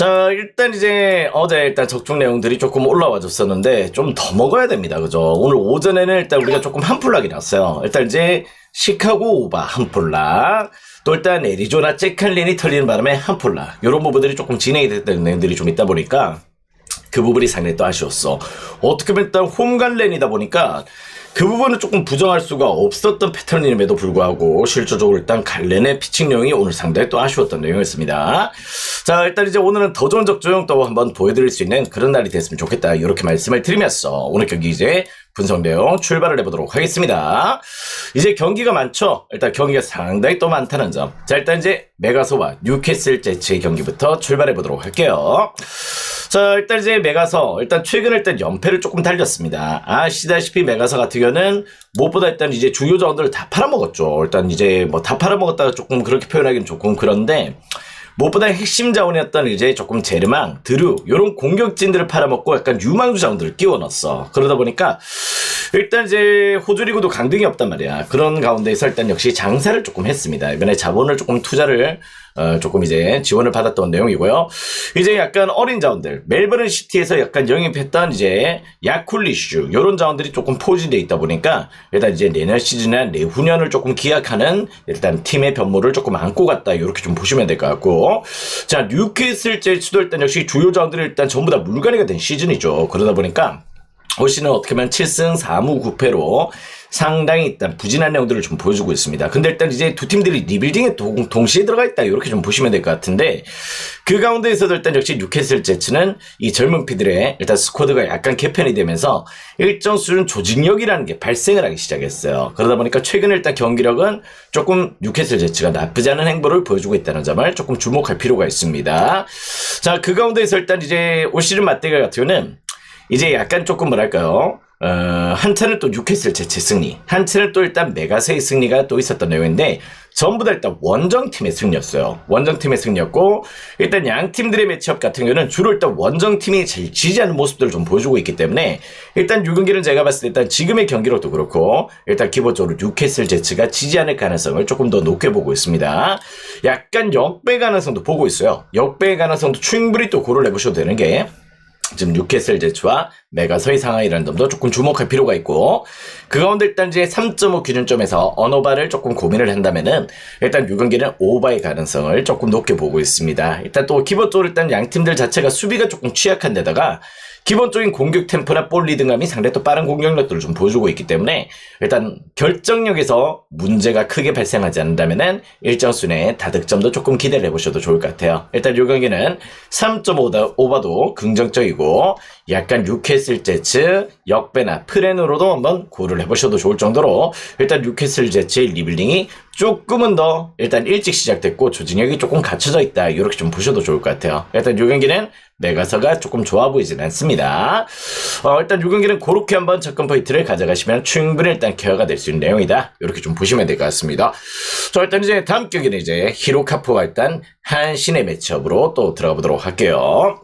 자, 일단 이제 어제 일단 적중 내용들이 조금 올라와 줬었는데 좀 더 먹어야 됩니다. 그죠? 오늘 오전에는 일단 우리가 조금 한풀락이 났어요. 일단 이제 시카고 오바 한풀락, 또 일단 애리조나 잭칼린이 털리는 바람에 한풀락, 이런 부분들이 조금 진행이 됐던 내용들이 좀 있다 보니까 그 부분이 상당히 또 아쉬웠어. 어떻게 보면 일단 홈간랜이다 보니까 그 부분은 조금 부정할 수가 없었던 패턴임에도 불구하고 실질적으로 일단 갈렌의 피칭 내용이 오늘 상당히 또 아쉬웠던 내용이었습니다. 자, 일단 이제 오늘은 더 좋은 적중 또 한번 보여드릴 수 있는 그런 날이 됐으면 좋겠다, 이렇게 말씀을 드리면서 오늘 경기 이제 분석 내용 출발을 해보도록 하겠습니다. 이제 경기가 많죠. 일단 경기가 상당히 또 많다는 점. 자, 일단 이제 메가소와 뉴캐슬 제츠의 경기부터 출발해 보도록 할게요. 자, 일단 이제 메가서 일단 최근에 일단 연패를 조금 달렸습니다. 아시다시피 메가서 같은 경우는 무엇보다 일단 이제 주요 자원들을 다 팔아먹었죠. 일단 이제 뭐 다 팔아먹었다가 조금 그렇게 표현하기는 조금 그런데, 무엇보다 핵심 자원이었던 이제 조금 제르망, 드루, 요런 공격진들을 팔아먹고 약간 유망주 자원들을 끼워 넣었어. 그러다 보니까 일단 이제 호주리그도 강등이 없단 말이야. 그런 가운데에서 일단 역시 장사를 조금 했습니다. 이번에 자본을 조금 투자를 조금 이제 지원을 받았던 내용이고요. 이제 약간 어린 자원들, 멜버른 시티에서 약간 영입했던 이제 야쿨리슈, 요런 자원들이 조금 포진되어 있다 보니까 일단 이제 내년 시즌이나 내후년을 조금 기약하는 일단 팀의 변모를 조금 안고 갔다, 이렇게 좀 보시면 될 것 같고. 자, 뉴캐슬 제츠도 일단 역시 주요 자원들이 일단 전부 다 물갈이가 된 시즌이죠. 그러다 보니까 올 시즌은 어떻게 보면 7승 4무 9패로 상당히 일단 부진한 내용들을 좀 보여주고 있습니다. 근데 일단 이제 두 팀들이 리빌딩에 동시에 들어가 있다, 이렇게 좀 보시면 될 것 같은데, 그 가운데에서도 일단 역시 뉴캐슬 제츠는 이 젊은 피들의 일단 스쿼드가 약간 개편이 되면서 일정 수준 조직력이라는 게 발생을 하기 시작했어요. 그러다 보니까 최근에 일단 경기력은 조금 뉴캐슬 제츠가 나쁘지 않은 행보를 보여주고 있다는 점을 조금 주목할 필요가 있습니다. 자, 그 가운데에서 일단 이제 올 시즌 맞대결 같은 경우는 이제 약간 조금 뭐랄까요, 한차는 또 뉴캐슬 제츠 승리, 한차는 또 일단 메가세의 승리가 또 있었던 내용인데, 전부 다 일단 원정팀의 승리였어요. 원정팀의 승리였고, 일단 양 팀들의 매치업 같은 경우는 주로 일단 원정팀이 제일 지지하는 모습들을 좀 보여주고 있기 때문에, 일단 6경기는 제가 봤을 때 일단 지금의 경기력도 그렇고, 일단 기본적으로 뉴캐슬 제츠가 지지 않을 가능성을 조금 더 높게 보고 있습니다. 약간 역배 가능성도 보고 있어요. 역배 가능성도 충분히 또 고려를 해보셔도 되는 게, 지금 뉴캐슬 제츠와 메가서의 상황이라는 점도 조금 주목할 필요가 있고, 그 가운데 일단 이제 3.5 기준점에서 언오바를 조금 고민을 한다면은 일단 6경기는 오바의 가능성을 조금 높게 보고 있습니다. 일단 또 기본적으로 일단 양 팀들 자체가 수비가 조금 취약한 데다가 기본적인 공격 템포나 볼 리듬감이 상당히 또 빠른 공격력들을 좀 보여주고 있기 때문에 일단 결정력에서 문제가 크게 발생하지 않는다면은 일정 수준의 다득점도 조금 기대를 해보셔도 좋을 것 같아요. 일단 이 경기는 3.5 오버도 긍정적이고, 약간 뉴캐슬 제츠 역배나 프렌으로도 한번 고려를 해보셔도 좋을 정도로 일단 뉴캐슬 제츠의 리빌딩이 조금은 더 일단 일찍 시작됐고 조직력이 조금 갖춰져 있다, 이렇게 좀 보셔도 좋을 것 같아요. 일단 이 경기는 메가서가 조금 좋아 보이진 않습니다. 일단 이 경기는 그렇게 한번 접근 포인트를 가져가시면 충분히 일단 케어가 될 수 있는 내용이다, 이렇게 좀 보시면 될 것 같습니다. 자, 일단 이제 다음 경기는 이제 히로카프와 일단 한신의 매치업으로 또 들어가 보도록 할게요.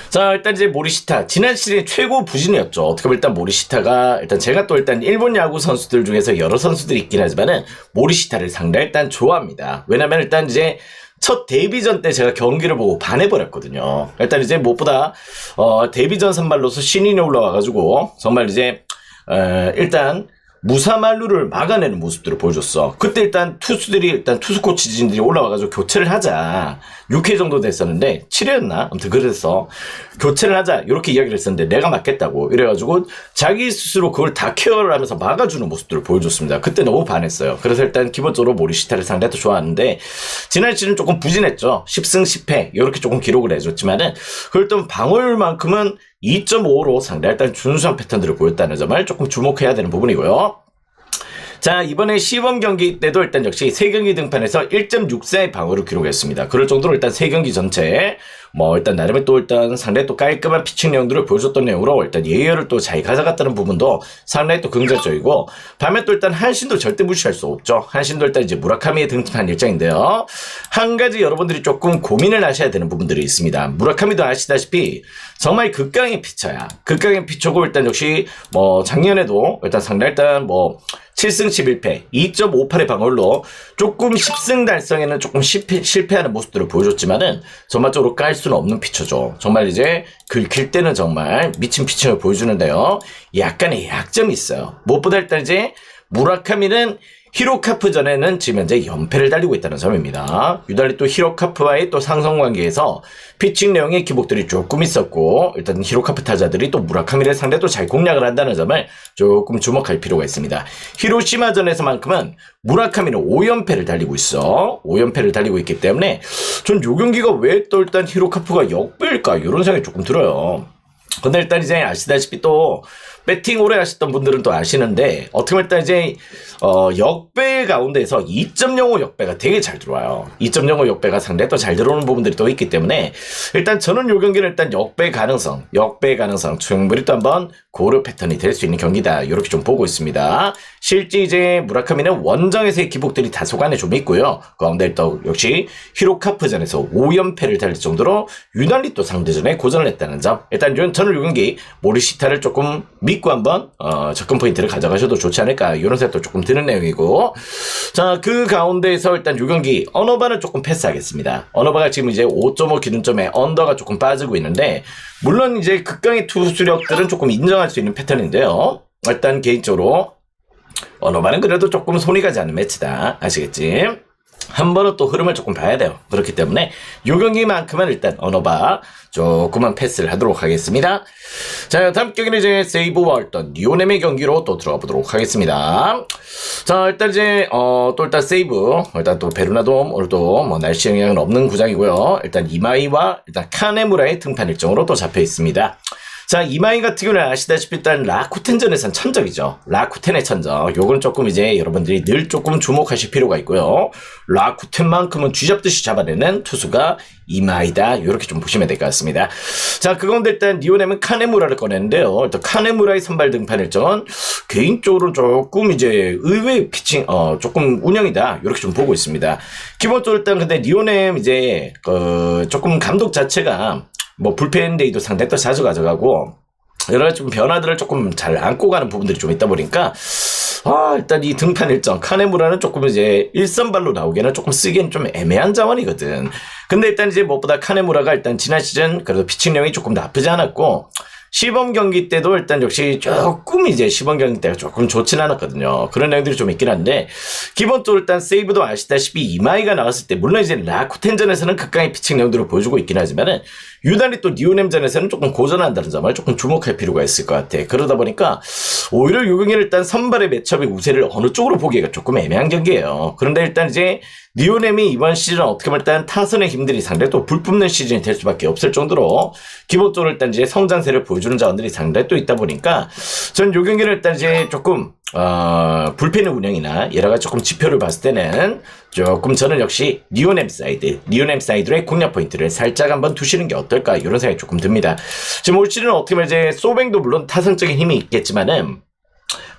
자, 일단 이제 모리시타, 지난 시즌 최고 부진이었죠. 어떻게 보면 일단 모리시타가, 일단 제가 또 일단 일본 야구 선수들 중에서 여러 선수들이 있긴 하지만은 모리시타를 상당히 일단 좋아합니다. 왜냐면 일단 이제 첫 데뷔전 때 제가 경기를 보고 반해버렸거든요. 일단 이제 무엇보다 데뷔전 선발로서 신인이 올라와가지고 정말 이제 일단 무사말루를 막아내는 모습들을 보여줬어. 그때 일단 투수들이, 일단 투수 코치진들이 올라와가지고 교체를 하자, 6회 정도 됐었는데 7회였나? 아무튼 그래서 교체를 하자, 이렇게 이야기를 했었는데 내가 맞겠다고 이래가지고 자기 스스로 그걸 다 케어를 하면서 막아주는 모습들을 보여줬습니다. 그때 너무 반했어요. 그래서 일단 기본적으로 모리시타를 상당히 또 좋아하는데, 지난 시즌 조금 부진했죠. 10승 10패 이렇게 조금 기록을 해줬지만은 그걸 또 방어율만큼은 2.5로 상당히 일단 준수한 패턴들을 보였다는 점을 조금 주목해야 되는 부분이고요. 자, 이번에 시범 경기 때도 일단 역시 3경기 등판에서 1.64의 방어를 기록했습니다. 그럴 정도로 일단 3경기 전체 일단 나름의 또 일단 상당히 또 깔끔한 피칭 내용들을 보여줬던 내용으로 일단 예열을 또 잘 가져갔다는 부분도 상당히 또 긍정적이고, 반면 또 일단 한신도 절대 무시할 수 없죠. 한신도 일단 이제 무라카미에 등판한 일정인데요. 한 가지 여러분들이 조금 고민을 하셔야 되는 부분들이 있습니다. 무라카미도 아시다시피 정말 극강의 피처야. 극강의 피처고, 일단 역시 작년에도 일단 상당히 일단 7승 11패, 2.58의 방어율로 조금 10승 달성에는 조금 실패하는 모습들을 보여줬지만은 전반적으로 깔 수는 없는 피처죠. 정말 이제 긁힐 때는 정말 미친 피칭을 보여주는데요. 약간의 약점이 있어요. 무엇보다 일단 이제 무라카미는 히로카프 전에는 지금 현재 연패를 달리고 있다는 점입니다. 유달리 또 히로카프와의 또 상성관계에서 피칭 내용의 기복들이 조금 있었고, 일단 히로카프 타자들이 또 무라카미를 상대로 잘 공략을 한다는 점을 조금 주목할 필요가 있습니다. 히로시마전에서만큼은 무라카미는 5연패를 달리고 있어. 5연패를 달리고 있기 때문에 전 요 경기가 왜 또 일단 히로카프가 역배일까 이런 생각이 조금 들어요. 근데 일단 이제 아시다시피 또 배팅 오래 하셨던 분들은 또 아시는데, 어떻게 보면 일단 이제 역배 가운데에서 2.05 역배가 되게 잘 들어와요. 2.05 역배가 상당히 또 잘 들어오는 부분들이 또 있기 때문에 일단 저는 요 경기는 일단 역배 가능성 충분히 또 한번 고려 패턴이 될 수 있는 경기다, 이렇게 좀 보고 있습니다. 실제 이제 무라카미는 원정에서의 기복들이 다소간에 좀 있고요. 그 가운데 또 역시 히로카프전에서 5연패를 달릴 정도로 유난히 또 상대전에 고전을 했다는 점, 일단 저는 요 경기 모리시타를 조금 믿고 한번 접근 포인트를 가져가셔도 좋지 않을까, 이런 생각도 조금 드는 내용이고, 자, 그 가운데에서 일단 요 경기 언어바는 조금 패스하겠습니다. 언어바가 지금 이제 5.5 기준점에 언더가 조금 빠지고 있는데, 물론 이제 극강의 투수력들은 조금 인정할 수 있는 패턴인데요. 일단 개인적으로 언어바는 그래도 조금 손이 가지 않는 매치다, 아시겠지? 한 번은 또 흐름을 조금 봐야 돼요. 그렇기 때문에 요 경기만큼은 일단 언어바 조금만 패스를 하도록 하겠습니다. 자, 다음 경기는 이제 세이브와 일단 리오넴의 경기로 또 들어가 보도록 하겠습니다. 자, 일단 이제 또 일단 세이브, 일단 또 베르나돔 오늘도 뭐 날씨 영향은 없는 구장이고요. 일단 이마이와 일단 카네무라의 등판 일정으로 또 잡혀 있습니다. 자, 이마이 같은 경우는 아시다시피 일단 라쿠텐전에선 천적이죠. 라쿠텐의 천적. 요건 조금 이제 여러분들이 늘 조금 주목하실 필요가 있고요. 라쿠텐만큼은 쥐잡듯이 잡아내는 투수가 이마이다, 요렇게 좀 보시면 될 것 같습니다. 자, 그건데 일단 리오넴은 카네무라를 꺼냈는데요. 일단 카네무라의 선발 등판 일정은 개인적으로 조금 이제 의외의 피칭, 조금 운영이다, 요렇게 좀 보고 있습니다. 기본적으로 일단 근데 리오넴 이제 조금 감독 자체가 뭐 불펜데이도 상당히 또 자주 가져가고 여러 가지 좀 변화들을 조금 잘 안고 가는 부분들이 좀 있다 보니까 일단 이 등판 일정 카네무라는 조금 이제 일선발로 나오기에는 조금 쓰기엔 좀 애매한 자원이거든. 근데 일단 이제 무엇보다 카네무라가 일단 지난 시즌 그래도 피칭력이 조금 나쁘지 않았고, 시범 경기 때도 일단 역시 조금 이제 시범 경기 때가 조금 좋진 않았거든요. 그런 내용들이 좀 있긴 한데, 기본적으로 일단 세이브도 아시다시피 이마이가 나왔을 때 물론 이제 라쿠텐전에서는 극강의 피칭 내용들을 보여주고 있긴 하지만은 유난히 또 리오넴전에서는 조금 고전한다는 점을 조금 주목할 필요가 있을 것 같아. 그러다 보니까 오히려 요 경기는 일단 선발의 매첩의 우세를 어느 쪽으로 보기가 조금 애매한 경기예요. 그런데 일단 이제 리오넴이 이번 시즌 어떻게 보면 일단 타선의 힘들이 상당히 또 불붙는 시즌이 될 수밖에 없을 정도로 기본적으로 일단 이제 성장세를 보여주는 자원들이 상당히 또 있다 보니까 전 요 경기는 일단 이제 조금 불펜의 운영이나 여러 가지 조금 지표를 봤을 때는 조금 저는 역시 리오넴 사이드의 공략 포인트를 살짝 한번 두시는 게 어떨까, 이런 생각이 조금 듭니다. 지금 올 시즌은 어떻게 보면 이제 소뱅도 물론 타선적인 힘이 있겠지만은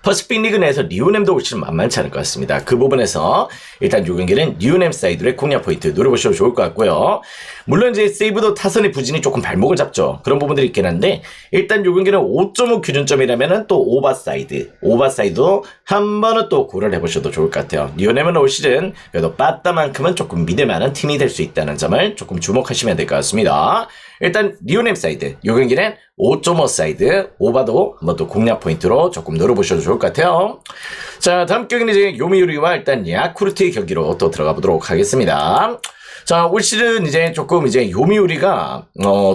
퍼시픽 리그 내에서 리오넴도 올 시즌 만만치 않을 것 같습니다. 그 부분에서 일단 요 경기는 리오넴 사이드의 공략 포인트 노려보셔도 좋을 것 같고요. 물론 이제 세이브도 타선의 부진이 조금 발목을 잡죠. 그런 부분들이 있긴 한데, 일단 요 경기는 5.5 기준점이라면은 또 오버사이드도 한 번은 또 고려를 해보셔도 좋을 것 같아요. 리오넴은 올 시즌 그래도 빠따만큼은 조금 믿을만한 팀이 될 수 있다는 점을 조금 주목하시면 될 것 같습니다. 일단 리오넴 사이드 요 경기는 5.5 사이드 오바도 한번 또 공략 포인트로 조금 노려보셔도 좋을 것 같아요. 자, 다음 경기는 이제 요미우리와 일단 야쿠르트의 경기로 또 들어가 보도록 하겠습니다. 자, 올 시즌 이제 조금 이제 요미우리가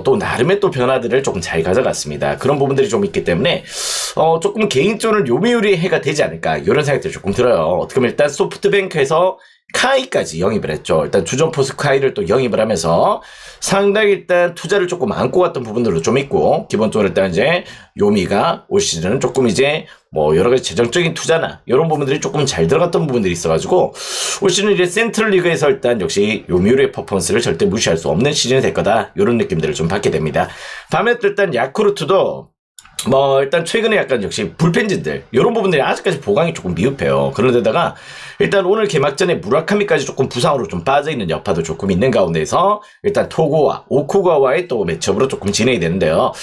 또 나름의 또 변화들을 조금 잘 가져갔습니다. 그런 부분들이 좀 있기 때문에 조금 개인적으로 요미우리의 해가 되지 않을까, 이런 생각들이 조금 들어요. 어떻게 보면 일단 소프트뱅크에서 카이까지 영입을 했죠. 일단 주전포수 카이를 또 영입을 하면서 상당히 일단 투자를 조금 안고 갔던 부분들도 좀 있고, 기본적으로 일단 이제 요미가 올 시즌은 조금 이제 뭐 여러 가지 재정적인 투자나 이런 부분들이 조금 잘 들어갔던 부분들이 있어가지고 올 시즌 이제 센트럴 리그에서 일단 역시 요미우리의 퍼포먼스를 절대 무시할 수 없는 시즌이 될 거다, 이런 느낌들을 좀 받게 됩니다. 다음에 또 일단 야쿠르트도 뭐 일단 최근에 약간 역시 불펜진들 이런 부분들이 아직까지 보강이 조금 미흡해요. 그런데다가 일단 오늘 개막전에 무라카미까지 조금 부상으로 좀 빠져있는 여파도 조금 있는 가운데서 일단 토고와 오쿠가와의 또 매첩으로 조금 진행이 되는데요.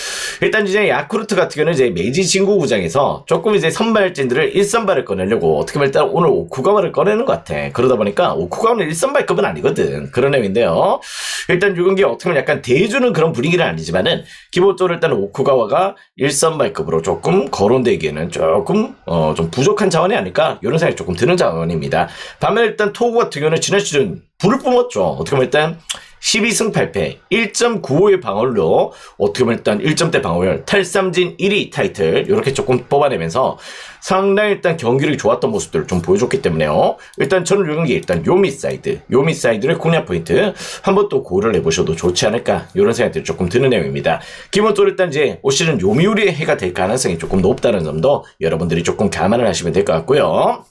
일단 이제 야쿠르트 같은 경우는 이제 메이지 진구구장에서 조금 이제 선발진들을 1선발을 꺼내려고 어떻게 보면 일단 오늘 오쿠가와를 꺼내는 것 같아. 그러다 보니까 오쿠가와는 1선발급은 아니거든. 그런 내용인데요. 일단 이 경기 어떻게 보면 약간 대주는 그런 분위기는 아니지만은 기본적으로 일단 오쿠가와가 1선발급으로 조금 거론되기에는 조금 좀 부족한 자원이 아닐까 이런 생각이 조금 드는 자원입니다. 반면에 일단 토고 같은 경우는 지난 시즌 불을 뿜었죠. 어떻게 보면 일단 12승 8패 1.95의 방어율로 어떻게 보면 일단 1점대 방어율 탈삼진 1위 타이틀 이렇게 조금 뽑아내면서 상당히 일단 경기력이 좋았던 모습들을 좀 보여줬기 때문에요. 일단 저는 이 경기 일단 요미사이드의 공략 포인트 한번 또 고려를 해보셔도 좋지 않을까 이런 생각들이 조금 드는 내용입니다. 기본적으로 일단 이제 올 시즌 요미우리의 해가 될 가능성이 조금 높다는 점도 여러분들이 조금 감안을 하시면 될 것 같고요.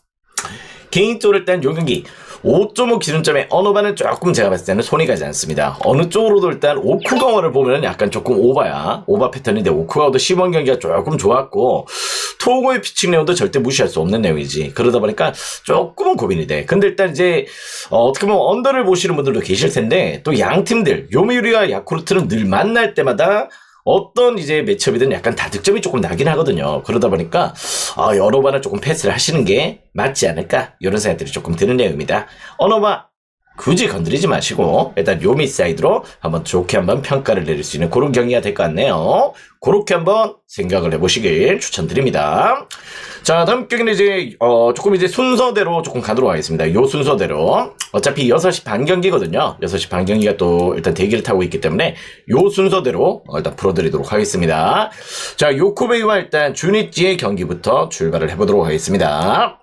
개인적으로 일단 요 경기 5.5 기준점에 어느 반은 조금 제가 봤을 때는 손이 가지 않습니다. 어느 쪽으로도 일단 오쿠가와를 보면 약간 조금 오바 패턴인데 오쿠가와도 시범 경기가 조금 좋았고 토고의 피칭 내용도 절대 무시할 수 없는 내용이지. 그러다 보니까 조금은 고민이 돼. 근데 일단 이제 어떻게 보면 언더를 보시는 분들도 계실 텐데 또 양 팀들 요미우리와 야쿠르트는 늘 만날 때마다 어떤 이제 매첩이든 약간 다득점이 조금 나긴 하거든요. 그러다 보니까 여러 번을 조금 패스를 하시는 게 맞지 않을까 이런 생각들이 조금 드는 내용입니다. 어느바 굳이 건드리지 마시고 일단 요미 사이드로 한번 좋게 한번 평가를 내릴 수 있는 그런 경기가 될 것 같네요. 그렇게 한번 생각을 해보시길 추천드립니다. 자, 다음 경기는 이제 조금 이제 순서대로 조금 가도록 하겠습니다. 요 순서대로 어차피 6시 반 경기거든요. 6시 반 경기가 또 일단 대기를 타고 있기 때문에 요 순서대로 일단 풀어드리도록 하겠습니다. 자, 요코베이와 일단 주니찌의 경기부터 출발을 해보도록 하겠습니다.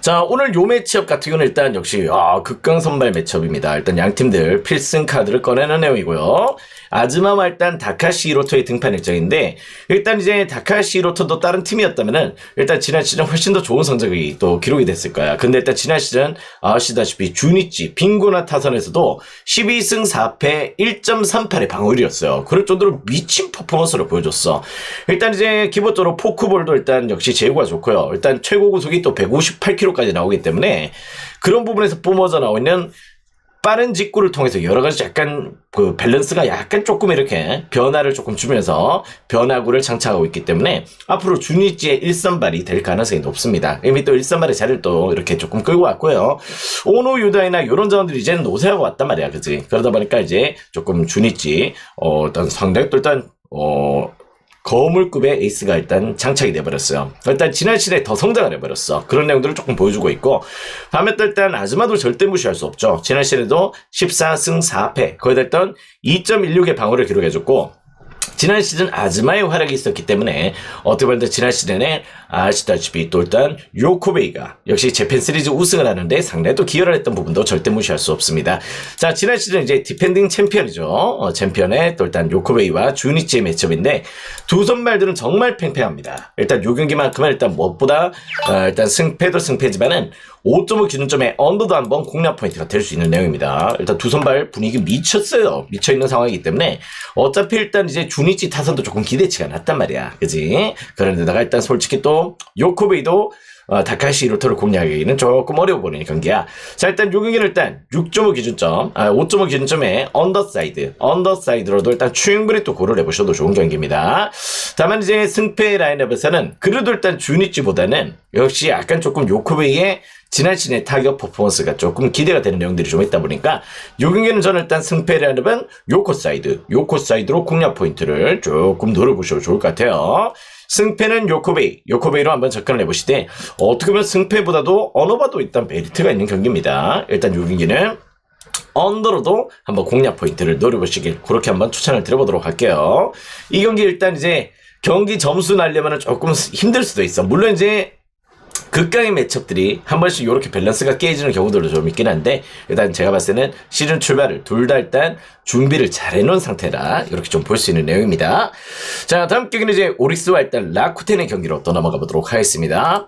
자, 오늘 요 매치업 같은 경우는 일단 역시 극강선발 매치업입니다. 일단 양팀들 필승 카드를 꺼내는 내용이고요. 아즈마와 일단 다카시 히로토의 등판 일정인데 일단 이제 다카시 히로토도 다른 팀이었다면은 일단 지난 시즌 훨씬 더 좋은 성적이 또 기록이 됐을 거야. 근데 일단 지난 시즌 아시다시피 주니치 빙고나 타선에서도 12승 4패 1.38의 방어율이었어요. 그럴 정도로 미친 퍼포먼스를 보여줬어. 일단 이제 기본적으로 포크볼도 일단 역시 제구가 좋고요. 일단 최고 구속이 또 158km까지 나오기 때문에 그런 부분에서 뿜어져 나오는 빠른 직구를 통해서 여러 가지 약간 그 밸런스가 약간 조금 이렇게 변화를 조금 주면서 변화구를 장착하고 있기 때문에 앞으로 주니치의 1선발이 될 가능성이 높습니다. 이미 또 1선발의 자리를 또 이렇게 조금 끌고 왔고요. 오노 유다이나 이런 자원들이 이제는 노세하고 왔단 말이야, 그지? 그러다 보니까 이제 조금 주니치 일단 상당히 또 일단 거물급의 에이스가 일단 장착이 돼버렸어요. 일단 지난 시즌에 더 성장을 해버렸어. 그런 내용들을 조금 보여주고 있고 다음에 또 일단 아즈마도 절대 무시할 수 없죠. 지난 시즌에도 14승 4패 거의 됐던 2.16의 방어를 기록해줬고 지난 시즌 아즈마의 활약이 있었기 때문에 어떻게 보면 지난 시즌에 아시다시피 또 일단 요코베이가 역시 재팬 시리즈 우승을 하는데 상당히 또 기여를 했던 부분도 절대 무시할 수 없습니다. 자, 지난 시즌 이제 디펜딩 챔피언이죠. 챔피언의 또 일단 요코베이와 주니치의 매첩인데 두 선발들은 정말 팽팽합니다. 일단 요 경기만큼은 일단 무엇보다 일단 승패도 승패지만은 5.5 기준점에 언더도 한번 공략 포인트가 될 수 있는 내용입니다. 일단 두 선발 분위기 미쳤어요. 미쳐있는 상황이기 때문에 어차피 일단 이제 주니치 타선도 조금 기대치가 낮단 말이야. 그지? 그런데다가 일단 솔직히 또 요코베이도 다카시 히로토를 공략하기는 조금 어려워 보이는 경기야. 자, 일단 요 경기는 일단 6.5 기준점, 5.5 기준점에 언더사이드로도 일단 충분히 또 고려를 해보셔도 좋은 경기입니다. 다만 이제 승패 라인업에서는 그래도 일단 주니치보다는 역시 약간 조금 요코베이의 지난 시즌의 타격 퍼포먼스가 조금 기대가 되는 내용들이 좀 있다 보니까 요 경기는 저는 일단 승패 라인업은 요코사이드로 공략 포인트를 조금 노려보셔도 좋을 것 같아요. 승패는 요코베이로 한번 접근을 해보시되 어떻게 보면 승패보다도 어느바도 일단 메리트가 있는 경기입니다. 일단 요 경기는 언더로도 한번 공략 포인트를 노려보시길 그렇게 한번 추천을 드려보도록 할게요. 이 경기 일단 이제 경기 점수 날려면 조금 힘들 수도 있어. 물론 이제 극강의 매첩들이 한 번씩 이렇게 밸런스가 깨지는 경우들도 좀 있긴 한데 일단 제가 봤을 때는 시즌 출발을 둘 다 일단 준비를 잘 해놓은 상태라 이렇게 좀 볼 수 있는 내용입니다. 자, 다음 경기는 이제 오릭스와 일단 라쿠텐의 경기로 또 넘어가 보도록 하겠습니다.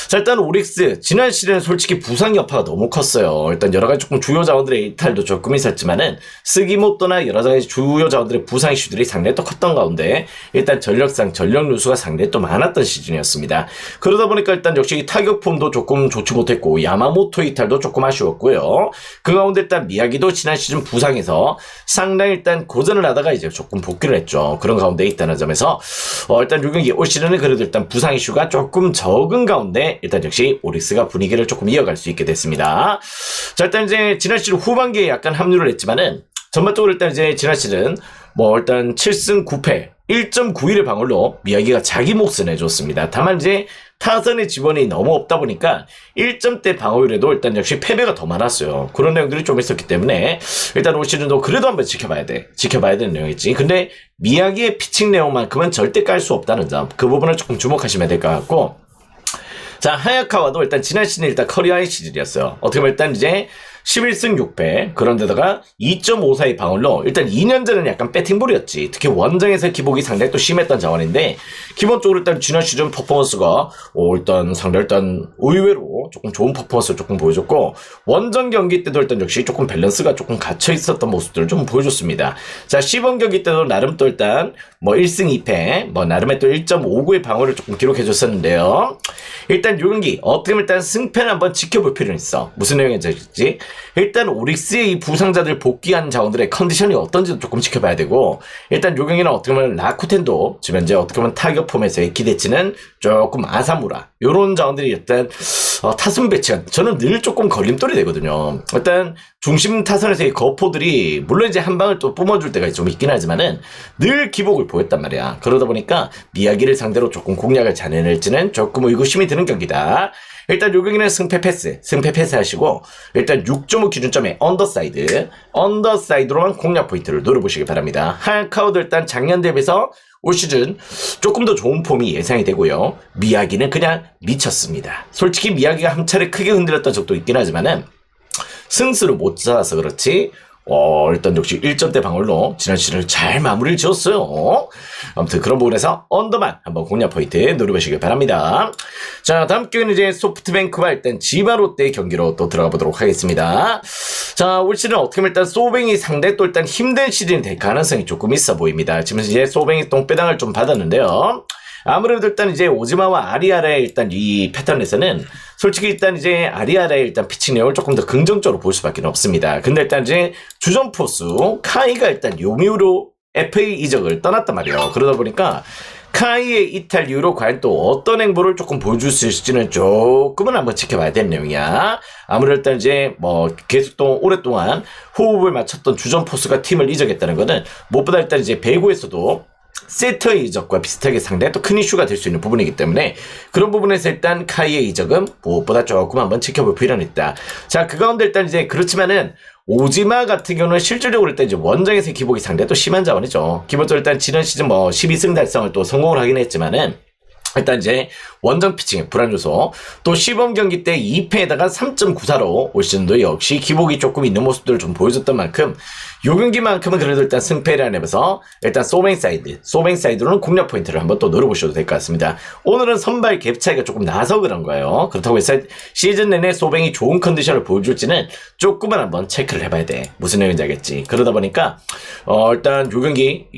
자, 일단 오릭스 지난 시즌은 솔직히 부상 여파가 너무 컸어요. 일단 여러 가지 조금 주요 자원들의 이탈도 조금 있었지만은 스기모토나 여러 가지 주요 자원들의 부상 이슈들이 상당히 또 컸던 가운데 일단 전력상 전력 누수가 상당히 또 많았던 시즌이었습니다. 그러다 보니까 일단 역시 타격폼도 조금 좋지 못했고 야마모토 이탈도 조금 아쉬웠고요. 그 가운데 일단 미야기도 지난 시즌 부상에서 상당히 일단 고전을 하다가 이제 조금 복귀를 했죠. 그런 가운데 있다는 점에서 일단 요 경기 올 시즌은 그래도 일단 부상 이슈가 조금 적은 가운데 일단 역시 오릭스가 분위기를 조금 이어갈 수 있게 됐습니다. 자, 일단 이제 지난 시즌 후반기에 약간 합류를 했지만은 전반적으로 일단 이제 지난 시즌 일단 7승 9패 1.91의 방어로 미야기가 자기 몫을 내줬습니다. 다만 이제 타선의 지원이 너무 없다 보니까 1점대 방어율에도 일단 역시 패배가 더 많았어요. 그런 내용들이 좀 있었기 때문에 일단 올 시즌도 그래도 한번 지켜봐야 되는 내용이지. 근데 미야기의 피칭 내용만큼은 절대 깔 수 없다는 점, 그 부분을 조금 주목하시면 될 것 같고, 자, 하야카와도 일단 지난 시즌 일단 커리어의 시즌이었어요. 어떻게 보면 일단 이제 11승 6패 그런데다가 2.54의 방울로 일단 2년 전에는 약간 배팅볼이었지. 특히 원정에서 기복이 상당히 또 심했던 자원인데 기본적으로 일단 지난 시즌 퍼포먼스가 일단 상당히 일단 의외로 조금 좋은 퍼포먼스를 조금 보여줬고 원정 경기 때도 일단 역시 조금 밸런스가 조금 갇혀 있었던 모습들을 좀 보여줬습니다. 자, 시범 경기 때도 나름 또 일단 1승 2패 나름의 또 1.59의 방어를 조금 기록해줬었는데요. 일단 요 경기 어떻게 보면 일단 승패는 한번 지켜볼 필요는 있어. 무슨 내용인지 일단 오릭스의 이 부상자들 복귀한 자원들의 컨디션이 어떤지도 조금 지켜봐야 되고, 일단 요 경기는 어떻게 보면 라쿠텐도 지금 현재 어떻게 보면 타격 폼에서의 기대치는 조금 아사무라 요런 자원들이 일단 타순 배치가 저는 늘 조금 걸림돌이 되거든요. 일단 중심 타선에서의 거포들이 물론 이제 한 방을 또 뿜어줄 때가 좀 있긴 하지만은 늘 기복을 보였단 말이야. 그러다 보니까 미야기를 상대로 조금 공략을 잘 해낼지는 조금 의구심이 드는 경기다. 일단 요 경기는 승패 패스 하시고 일단 6.5 기준점의 언더사이드로만 공략 포인트를 노려보시기 바랍니다. 하야카와도 일단 작년 대비해서 올 시즌 조금 더 좋은 폼이 예상이 되고요. 미야기는 그냥 미쳤습니다. 솔직히 미야기가 한 차례 크게 흔들렸던 적도 있긴 하지만은 승수를 못 잡아서 그렇지 일단 역시 1점대 방울로 지난 시즌을 잘 마무리를 지었어요. 아무튼 그런 부분에서 언더만 한번 공략 포인트 노려보시길 바랍니다. 자, 다음 경기는 이제 소프트뱅크와 일단 지바롯데의 경기로 또 들어가 보도록 하겠습니다. 자, 올 시즌은 어떻게 보면 일단 소뱅이 상당히 또 일단 힘든 시즌이 될 가능성이 조금 있어 보입니다. 지금 이제 소뱅이 똥배당을 좀 받았는데요. 아무래도 일단 이제 오지마와 아리아라의 일단 이 패턴에서는 솔직히 일단 이제 아리아라의 일단 피칭 내용을 조금 더 긍정적으로 볼 수밖에 없습니다. 근데 일단 이제 주전 포수 카이가 일단 요미우로 FA 이적을 떠났단 말이에요. 그러다 보니까 카이의 이탈 이후로 과연 또 어떤 행보를 조금 보여줄 수 있을지는 조금은 한번 지켜봐야 되는 내용이야. 아무래도 일단 이제 계속 또 오랫동안 호흡을 맞췄던 주전 포수가 팀을 이적했다는 거는 무엇보다 일단 이제 배구에서도 세터의 이적과 비슷하게 상당히 또 큰 이슈가 될 수 있는 부분이기 때문에 그런 부분에서 일단 카이의 이적은 무엇보다 조금 한번 지켜볼 필요는 있다. 자, 그 가운데 일단 이제 그렇지만은 오지마 같은 경우는 실질적으로 일단 이제 원정에서의 기복이 상당히 또 심한 자원이죠. 기본적으로 일단 지난 시즌 12승 달성을 또 성공을 하긴 했지만은 일단 이제 원정 피칭의 불안 요소 또 시범 경기 때 2패에다가 3.94로 올 시즌도 역시 기복이 조금 있는 모습들을 좀 보여줬던 만큼 요 경기만큼은 그래도 일단 승패를 안내면서 일단 소뱅 사이드로는 공략 포인트를 한번 또 노려보셔도 될 것 같습니다. 오늘은 선발 갭 차이가 조금 나서 그런 거예요. 그렇다고 해서 시즌 내내 소뱅이 좋은 컨디션을 보여줄지는 조금만 한번 체크를 해봐야 돼. 무슨 내용인지 알겠지. 그러다 보니까 일단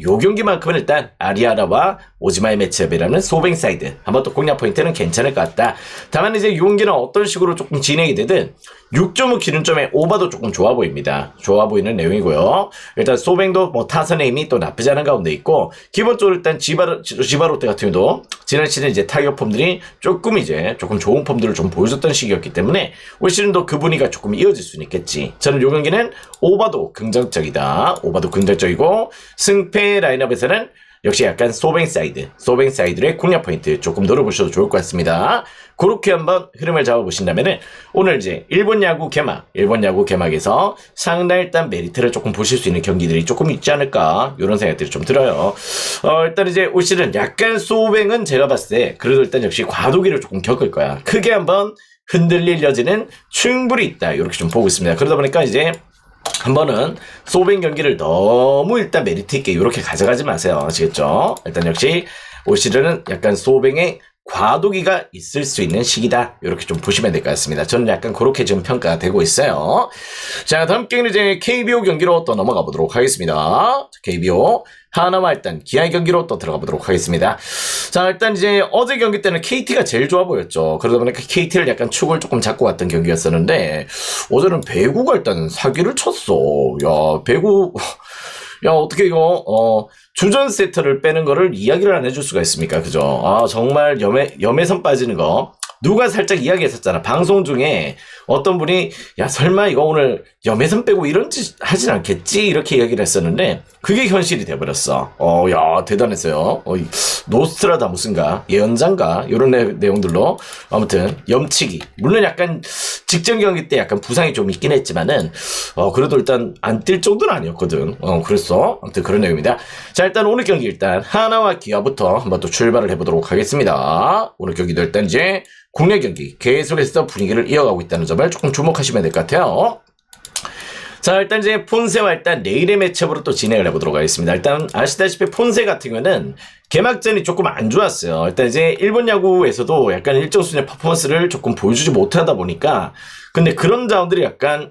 요 경기만큼은 일단 아리아라와 오지마의 매치업이라는 소뱅 사이드 한번 또 공략 포인트는 괜찮을 것 같다. 다만 이제 이 경기는 어떤 식으로 조금 진행이 되든 6.5 기준점의 오버도 조금 좋아 보입니다. 좋아 보이는 내용이고요. 일단 소뱅도 타선의 힘이 또 나쁘지 않은 가운데 있고 기본적으로 일단 지바롯데 같은 경우도 지난 시즌 이제 타격 폼들이 조금 좋은 폼들을 좀 보여줬던 시기였기 때문에 올 시즌도 그 분위기가 조금 이어질 수는 있겠지. 저는 이 경기는 오버도 긍정적이다. 오버도 긍정적이고 승패 라인업에서는 역시 약간 소뱅 사이드의 공략 포인트 조금 노려보셔도 좋을 것 같습니다. 그렇게 한번 흐름을 잡아보신다면은 오늘 이제 일본 야구 개막에서 상당히 일단 메리트를 조금 보실 수 있는 경기들이 조금 있지 않을까 이런 생각들이 좀 들어요. 일단 이제 올 시즌 약간 소뱅은 제가 봤을 때 그래도 일단 역시 과도기를 조금 겪을 거야. 크게 한번 흔들릴 여지는 충분히 있다 이렇게 좀 보고 있습니다. 그러다 보니까 이제 한번은 소뱅 경기를 너무 일단 메리트 있게 이렇게 가져가지 마세요. 아시겠죠? 일단 역시 올 시즌은 약간 소뱅의 과도기가 있을 수 있는 시기다. 이렇게 좀 보시면 될 것 같습니다. 저는 약간 그렇게 지금 평가가 되고 있어요. 자, 다음 경기는 이제 KBO 경기로 또 넘어가 보도록 하겠습니다. KBO 하나와 일단 기아의 경기로 또 들어가 보도록 하겠습니다. 자, 일단 이제 어제 경기 때는 KT가 제일 좋아 보였죠. 그러다 보니까 KT를 약간 축을 조금 잡고 갔던 경기였었는데 어제는 배구가 일단 사기를 쳤어. 야, 배구 야, 어떻게 이거 주전 세트를 빼는 거를 이야기를 안 해줄 수가 있습니까? 그죠? 아, 정말 염해선 빠지는 거. 누가 살짝 이야기했었잖아. 방송 중에 어떤 분이 야, 설마 이거 오늘 염해선 빼고 이런 짓 하진 않겠지? 이렇게 이야기를 했었는데 그게 현실이 돼버렸어. 야, 대단했어요. 노스트라다무스인가 예언자인가 이런 내용들로 아무튼 염치기. 물론 약간 직전 경기 때 약간 부상이 좀 있긴 했지만은 그래도 일단 안 뛸 정도는 아니었거든. 그랬어. 아무튼 그런 내용입니다. 자, 일단 오늘 경기 일단 하나와 기아부터 한번 또 출발을 해보도록 하겠습니다. 오늘 경기도 일단 이제 국내 경기 계속해서 분위기를 이어가고 있다는 점을 조금 주목하시면 될 것 같아요. 자, 일단 이제 폰세와 일단 내일의 매치업으로 또 진행을 해보도록 하겠습니다. 일단 아시다시피 폰세 같은 경우는 개막전이 조금 안 좋았어요. 일단 이제 일본 야구에서도 약간 일정 수준의 퍼포먼스를 조금 보여주지 못하다 보니까 근데 그런 자원들이 약간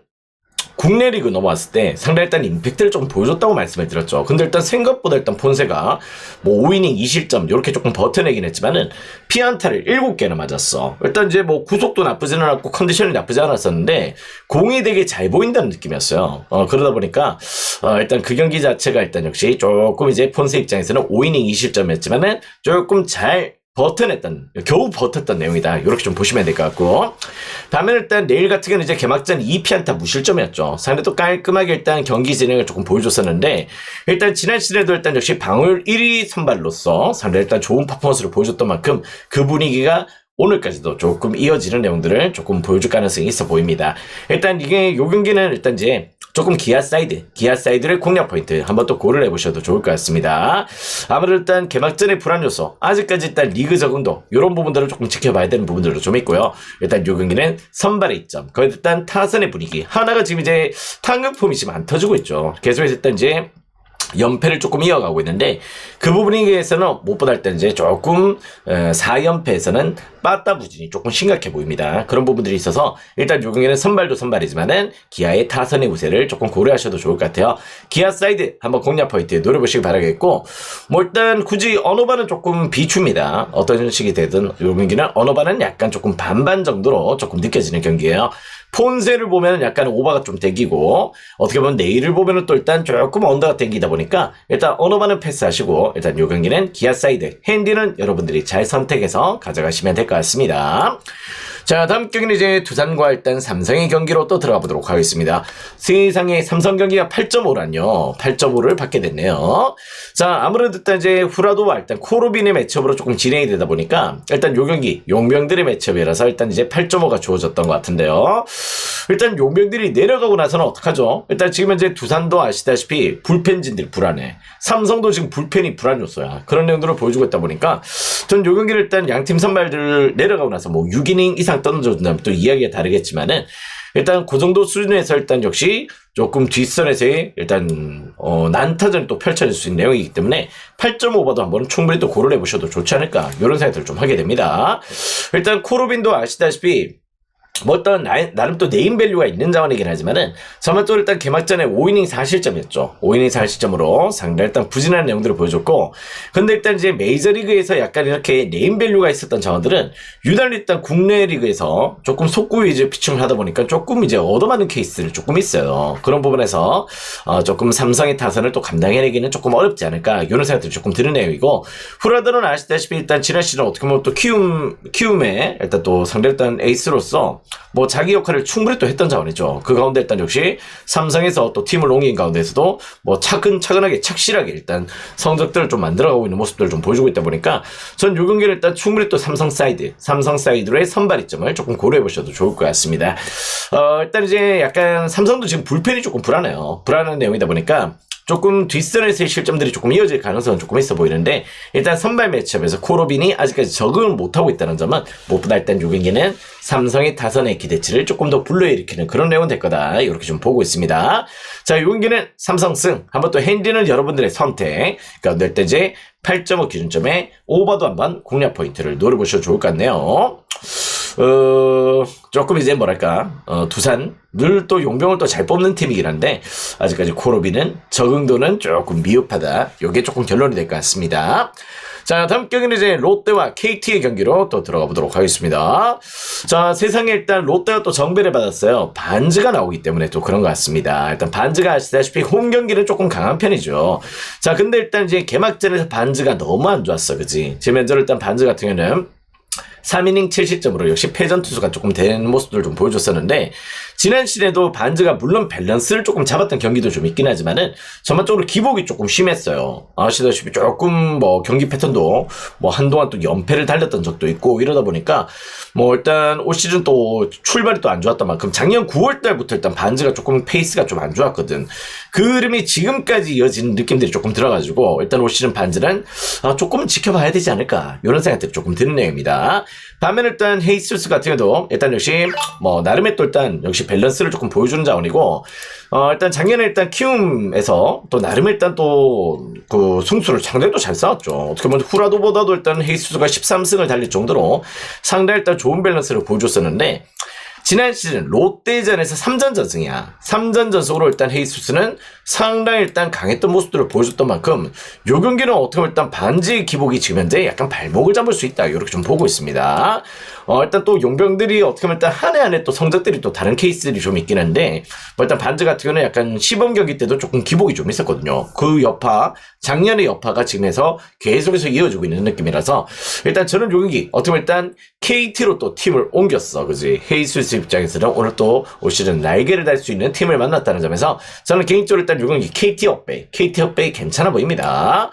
국내 리그 넘어왔을 때 상당히 일단 임팩트를 좀 보여줬다고 말씀을 드렸죠. 근데 일단 생각보다 일단 폰세가 뭐 5이닝 2실점 이렇게 조금 버텨내긴 했지만은 피안타를 7개나 맞았어. 일단 이제 뭐 구속도 나쁘지는 않았고 컨디션이 나쁘지 않았었는데 공이 되게 잘 보인다는 느낌이었어요. 그러다 보니까 일단 그 경기 자체가 일단 역시 조금 이제 폰세 입장에서는 5이닝 2실점이었지만은 조금 잘 겨우 버텼던 내용이다. 이렇게 좀 보시면 될 것 같고. 다음에 일단 내일 같은 경우는 이제 개막전 2피안타 무실점이었죠. 상대도 깔끔하게 일단 경기 진행을 조금 보여줬었는데, 일단 지난 시즌에도 일단 역시 방어율 1위 선발로서 상대 일단 좋은 퍼포먼스를 보여줬던 만큼 그 분위기가 오늘까지도 조금 이어지는 내용들을 조금 보여줄 가능성이 있어 보입니다. 일단 이게 요 경기는 일단 이제 조금 기아 사이드를 공략 포인트 한번 또 고려를 해보셔도 좋을 것 같습니다. 아무래도 일단 개막전의 불안 요소, 아직까지 일단 리그 적응도 이런 부분들을 조금 지켜봐야 되는 부분들도 좀 있고요. 일단 요 경기는 선발의 이점, 거의 일단 타선의 분위기, 하나가 지금 이제 타격 폼이 지금 안 터지고 있죠. 계속해서 일단 이제 연패를 조금 이어가고 있는데 그 부분에 대해서는 무엇보다 일단 이제 조금 4연패에서는 빠따 부진이 조금 심각해 보입니다. 그런 부분들이 있어서 일단 요 경기는 선발도 선발이지만은 기아의 타선의 우세를 조금 고려하셔도 좋을 것 같아요. 기아 사이드 한번 공략 포인트 노려보시기 바라겠고, 뭐 일단 굳이 언어반은 조금 비추입니다. 어떤 식이 되든 요 경기는 언어반은 약간 조금 반반 정도로 조금 느껴지는 경기예요. 폰세를 보면 약간 오버가 좀 땡기고, 어떻게 보면 내일을 보면 또 일단 조금 언더가 땡기다 보니까 일단 언어반은 패스하시고 일단 요 경기는 기아 사이드, 핸디는 여러분들이 잘 선택해서 가져가시면 될 것 같습니다. 자, 다음 경기는 이제 두산과 일단 삼성의 경기로 또 들어가 보도록 하겠습니다. 세상에 삼성 경기가 8.5란요. 8.5를 받게 됐네요. 자, 아무래도 일단 이제 후라도와 일단 코로빈의 매치업으로 조금 진행이 되다 보니까 일단 요 경기 용병들의 매치업이라서 일단 이제 8.5가 주어졌던 것 같은데요. 일단 용병들이 내려가고 나서는 어떡하죠? 일단 지금 현재 두산도 아시다시피 불펜진들 불안해. 삼성도 지금 불펜이 불안 요소야. 그런 내용들을 보여주고 있다 보니까 전 요 경기를 일단 양팀 선발들 내려가고 나서 뭐 6이닝 이상 던져준다면 또 이야기가 다르겠지만은 일단 그 정도 수준에서 일단 역시 조금 뒷선에서의 일단 난타전이 또 펼쳐질 수 있는 내용이기 때문에 8.5봐도 한번 충분히 또 고려해 보셔도 좋지 않을까 이런 생각들을 좀 하게 됩니다. 일단 코로빈도 아시다시피 뭐 어떤 나름 또 네임밸류가 있는 자원이긴 하지만은 저만 또 일단 개막전에 5이닝 4실점이었죠. 5이닝 4실점으로 상당히 일단 부진한 내용들을 보여줬고, 근데 일단 이제 메이저리그에서 약간 이렇게 네임밸류가 있었던 자원들은 유달리 일단 국내 리그에서 조금 속구 위주 피칭을 하다 보니까 조금 이제 얻어맞는 케이스를 조금 있어요. 그런 부분에서 조금 삼성의 타선을 또 감당해내기는 조금 어렵지 않을까 이런 생각들이 조금 드는 내용이고, 후라드는 아시다시피 일단 지난 시즌 어떻게 보면 또 키움의 일단 또 상대 일단 에이스로서 뭐 자기 역할을 충분히 또 했던 자원이죠. 그 가운데 일단 역시 삼성에서 또 팀을 옮긴 가운데에서도 뭐 차근차근하게 착실하게 일단 성적들을 좀 만들어가고 있는 모습들을 좀 보여주고 있다 보니까 전 요 경기를 일단 충분히 또 삼성 사이드로의 선발 이점을 조금 고려해 보셔도 좋을 것 같습니다. 일단 이제 약간 삼성도 지금 불펜이 조금 불안해요. 불안한 내용이다 보니까 조금 뒷선에서의 실점들이 조금 이어질 가능성은 조금 있어 보이는데, 일단 선발 매치업에서 코로빈이 아직까지 적응을 못하고 있다는 점은 무엇보다 일단 요 경기는 삼성의 타선의 기대치를 조금 더 불러일으키는 그런 내용은 될 거다, 이렇게 좀 보고 있습니다. 자, 요 경기는 삼성승, 한번 또 핸디는 여러분들의 선택, 그러니까 낼때제 8.5 기준점에 오버도 한번 공략 포인트를 노려보셔도 좋을 것 같네요. 조금 이제 뭐랄까, 두산 늘 또 용병을 또 잘 뽑는 팀이긴 한데 아직까지 코로비는 적응도는 조금 미흡하다, 요게 조금 결론이 될 것 같습니다. 자, 다음 경기는 이제 롯데와 KT의 경기로 또 들어가 보도록 하겠습니다. 자, 세상에 일단 롯데가 또 정배를 받았어요. 반즈가 나오기 때문에 또 그런 것 같습니다. 일단 반즈가 아시다시피 홈 경기는 조금 강한 편이죠. 자, 근데 일단 이제 개막전에서 반즈가 너무 안 좋았어, 그지? 지금 현재 일단 반즈 같은 경우는 3이닝 7실점으로 역시 패전 투수가 조금 된 모습들을 좀 보여줬었는데, 지난 시즌에도 반즈가 물론 밸런스를 조금 잡았던 경기도 좀 있긴 하지만은 전반적으로 기복이 조금 심했어요. 아시다시피 조금 뭐 경기 패턴도 뭐 한동안 또 연패를 달렸던 적도 있고 이러다 보니까 뭐 일단 올 시즌 또 출발이 또 안 좋았던 만큼 작년 9월 달부터 일단 반즈가 조금 페이스가 좀 안 좋았거든. 그 흐름이 지금까지 이어지는 느낌들이 조금 들어가지고 일단 올 시즌 반즈는 조금은 지켜봐야 되지 않을까, 이런 생각들이 조금 드는 내용입니다. 반면 일단 헤이스루스 같은 경우도 일단 역시 뭐 나름의 또 일단 역시 밸런스를 조금 보여주는 자원이고, 일단 작년에 일단 키움에서 또 나름 일단 또 그 승수를 상당히 또 잘 쌓았죠. 어떻게 보면 후라도보다도 일단 헤이스루스가 13승을 달릴 정도로 상당히 일단 좋은 밸런스를 보여줬었는데, 지난 시즌 롯데전에서 3전 전승이야. 3전 전승으로 일단 헤이수스는 상당히 일단 강했던 모습들을 보여줬던 만큼 요 경기는 어떻게 보면 일단 반지의 기복이 지금 현재 약간 발목을 잡을 수 있다, 이렇게 좀 보고 있습니다. 일단 또 용병들이 어떻게 보면 일단 한 해 한 해 또 성적들이 또 다른 케이스들이 좀 있긴 한데, 뭐 일단 반지 같은 경우는 약간 시범 경기 때도 조금 기복이 좀 있었거든요. 그 여파, 작년의 여파가 지금에서 계속해서 이어지고 있는 느낌이라서 일단 저는 요 경기 어떻게 보면 일단 KT로 또 팀을 옮겼어, 그지? 헤이수스 입장에서는 오늘 또 올 시즌 날개를 달 수 있는 팀을 만났다는 점에서 저는 개인적으로 일단 요 경기 KT 업베이 괜찮아 보입니다.